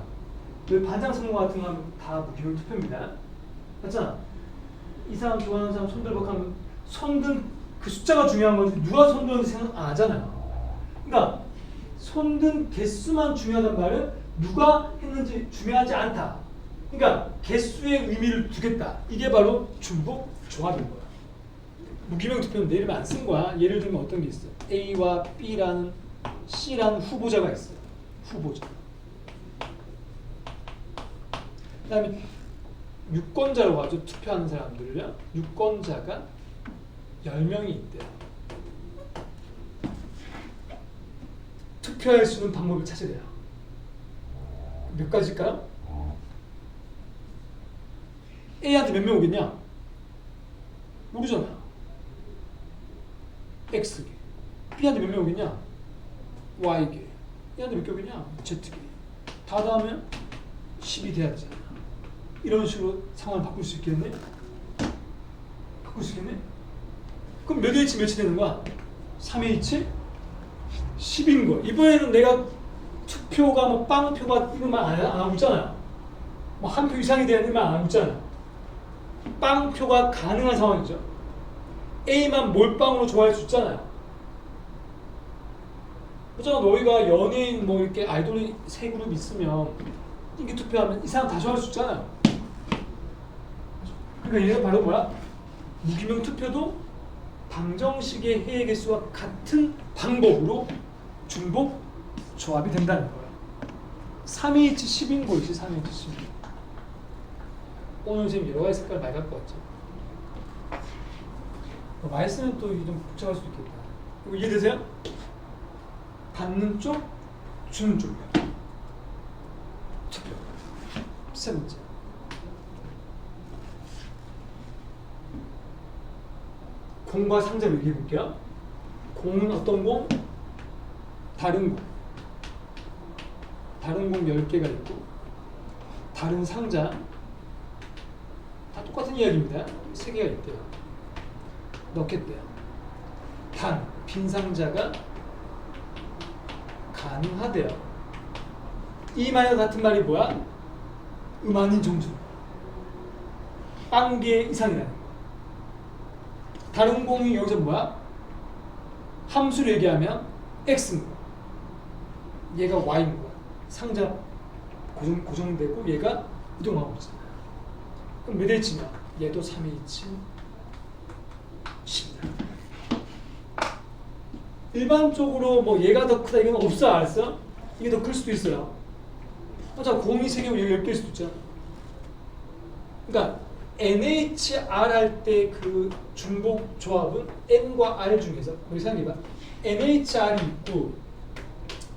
왜 반장 선거 같은 거 하면 다 무기명 투표입니다. 맞잖아? 이 사람 좋아하는 사람 손들고 하면 손든 그 숫자가 중요한 거지 누가 손들었는지 생각 안 하잖아요. 그러니까 손든 개수만 중요하단 말은 누가 했는지 중요하지 않다. 그러니까 개수의 의미를 두겠다. 이게 바로 중복 조합인 거야. 무기명 투표는 내 이름 안 쓴 거야. 예를 들면 어떤 게 있어? A와 B라는 C라는 후보자가 있어요. 후보자. 그 다음에 유권자라고 하죠. 투표하는 사람들을요. 유권자가 10명이 있대요. 투표할 수 있는 방법을 찾으래요. 몇 가지일까요? A한테 몇 명 오겠냐? 모르잖아. X개. B한테 몇 명 오겠냐? Y개. B한테 몇 개 오겠냐? Z개. 다 더하면 10이 돼야 되잖아. 이런 식으로 상황을 바꿀 수 있겠네? 바꿀 수 있겠네? 그럼 몇 H 몇이 되는 거야? 3H 10인 거야. 이번에는 내가 투표가 뭐 빵표가 이런 말 안 하고 있잖아요. 뭐 한 표 이상이 되는 말 안 하고 있잖아요. 빵표가 가능한 상황이죠. A만 몰빵으로 좋아할 수 있잖아요. 그렇잖아. 너희가 연예인 뭐 이렇게 아이돌이 세 그룹 있으면 인기 투표하면 이 사람 다 좋아할 수 있잖아요. 그러니까 얘가 바로 뭐야? 무기명 투표도 방정식의 해의 개수와 같은 방법으로 중복 조합이 된다는 거야. 3H 10인 거지. 3H 10. 오늘 지금 여러 가지 색깔 많이 갖고 왔죠. 많이 쓰면 또 좀 복잡할 수도 있겠다. 이거 이해되세요? 받는 쪽, 주는 쪽이야. 투표. 세 번째. 공과 상자를 얘기해 볼게요. 공은 어떤 공? 다른 공. 다른 공 10개가 있고 다른 상자 다 똑같은 이야기입니다. 3개가 있대요. 넣겠대요. 단, 빈 상자가 가능하대요. 이 말과 같은 말이 뭐야? 음아닌 정수. 빵개 이상이라는 거. 다른 공이 여기서 뭐야? 함수를 얘기하면 x인 거야. 얘가 y인 거야. 상자 고정되고 얘가 이동하고 있잖아. 그럼 몇 H냐? 얘도 3H 10이다. 일반적으로 뭐 얘가 더 크다 이건 없어. 알았어? 이게 더 클 수도 있어요. 자, 공이 3개고 얘가 10개일 수도 있잖아. 그러니까 NHR 할 때 그 중복 조합은 N과 R 중에서 우리 생각해봐. NHR이 있고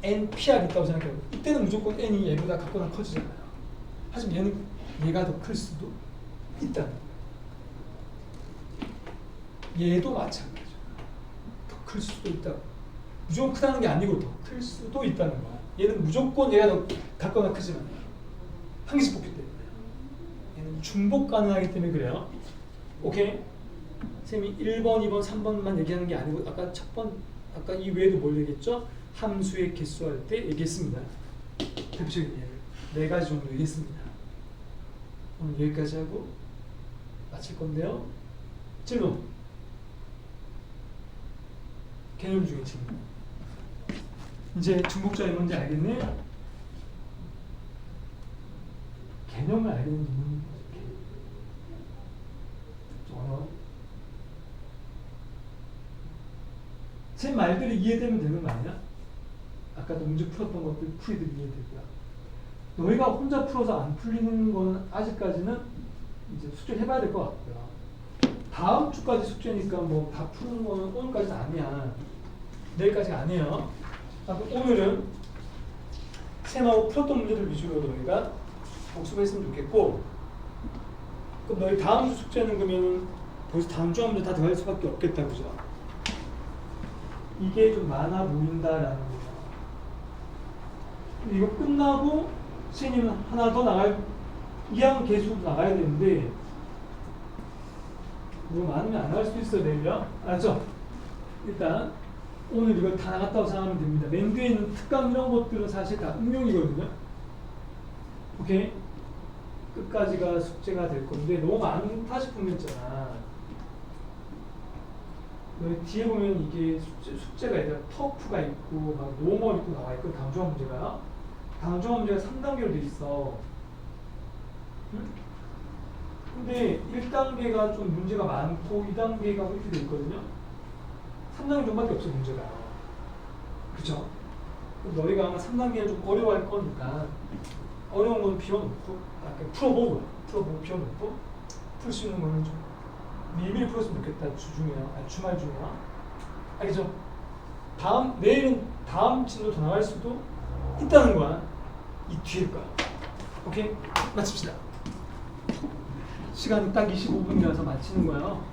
NPR이 있다고 생각해요. 이때는 무조건 N이 얘보다 같거나 커지잖아요. 하지만 얘가 더 클 수도 있다. 얘도 마찬가지죠. 더 클 수도 있다. 무조건 크다는 게 아니고 더 클 수도 있다는 거야. 얘는 무조건 얘가 더 같거나 크지만 한계식 뽑기 때문에 얘는 중복 가능하기 때문에 그래요. 오케이? 쌤이 1번, 2번, 3번만 얘기하는 게 아니고 아까 이 외에도 뭘 얘기했죠? 함수의 개수할 때 얘기했습니다. 대표적인 예를 4가지 정도 얘기했습니다. 오늘 여기까지 하고 마칠 건데요. 질문. 개념 중에 질문. 이제 중복자의 뭔지 알겠네? 개념을 알겠는 질문이 좀 어려워. 제 말들이 이해되면 되는 거 아니야? 아까도 문제 풀었던 것들 풀이들 이해되고요. 너희가 혼자 풀어서 안 풀리는 거는 아직까지는 이제 숙제를 해봐야 될 것 같고요. 다음 주까지 숙제니까 뭐 다 푸는 거는 오늘까지는 아니야. 내일까지 아니에요. 오늘은 쌤하고 풀었던 문제들 위주로 너희가 복습했으면 좋겠고, 그럼 너희 다음 주 숙제는 그러면 벌써 다음 주 하면 다 들어갈 수밖에 없겠다, 그죠? 이게 좀 많아 보인다라는 거죠. 이거 끝나고 선생님은 하나 더 이항 개수도 나가야 되는데 너무 많으면 안 나갈 수도 있어요, 내일요. 알았죠? 일단 오늘 이걸 다 나갔다고 생각하면 됩니다. 맨 뒤에 있는 특강 이런 것들은 사실 다 응용이거든요. 오케이? 끝까지가 숙제가 될 건데 너무 많다 싶으면 있잖아. 너희 뒤에 보면 이게 숙제가 있다. 터프가 있고 막 노멀 있고 나와 있고 다음조합 문제가 3단계로 돼 있어. 응? 근데 1단계가 좀 문제가 많고 2단계가 이렇게 돼 있거든요. 3단계 정도밖에 없어 문제가. 그쵸? 너희가 아마 3단계는 좀 어려워할 거니까 어려운 거는 비워놓고 풀어보고 비워놓고 풀 수 있는 거는 좀 미리미리 풀었으면 좋겠다. 주말 중에요. 알겠죠? 내일은 다음 진도 더 나갈 수도 있다는 거야. 이 뒤일 거야. 오케이? 마칩시다. 시간이 딱 25분이라서 마치는 거예요.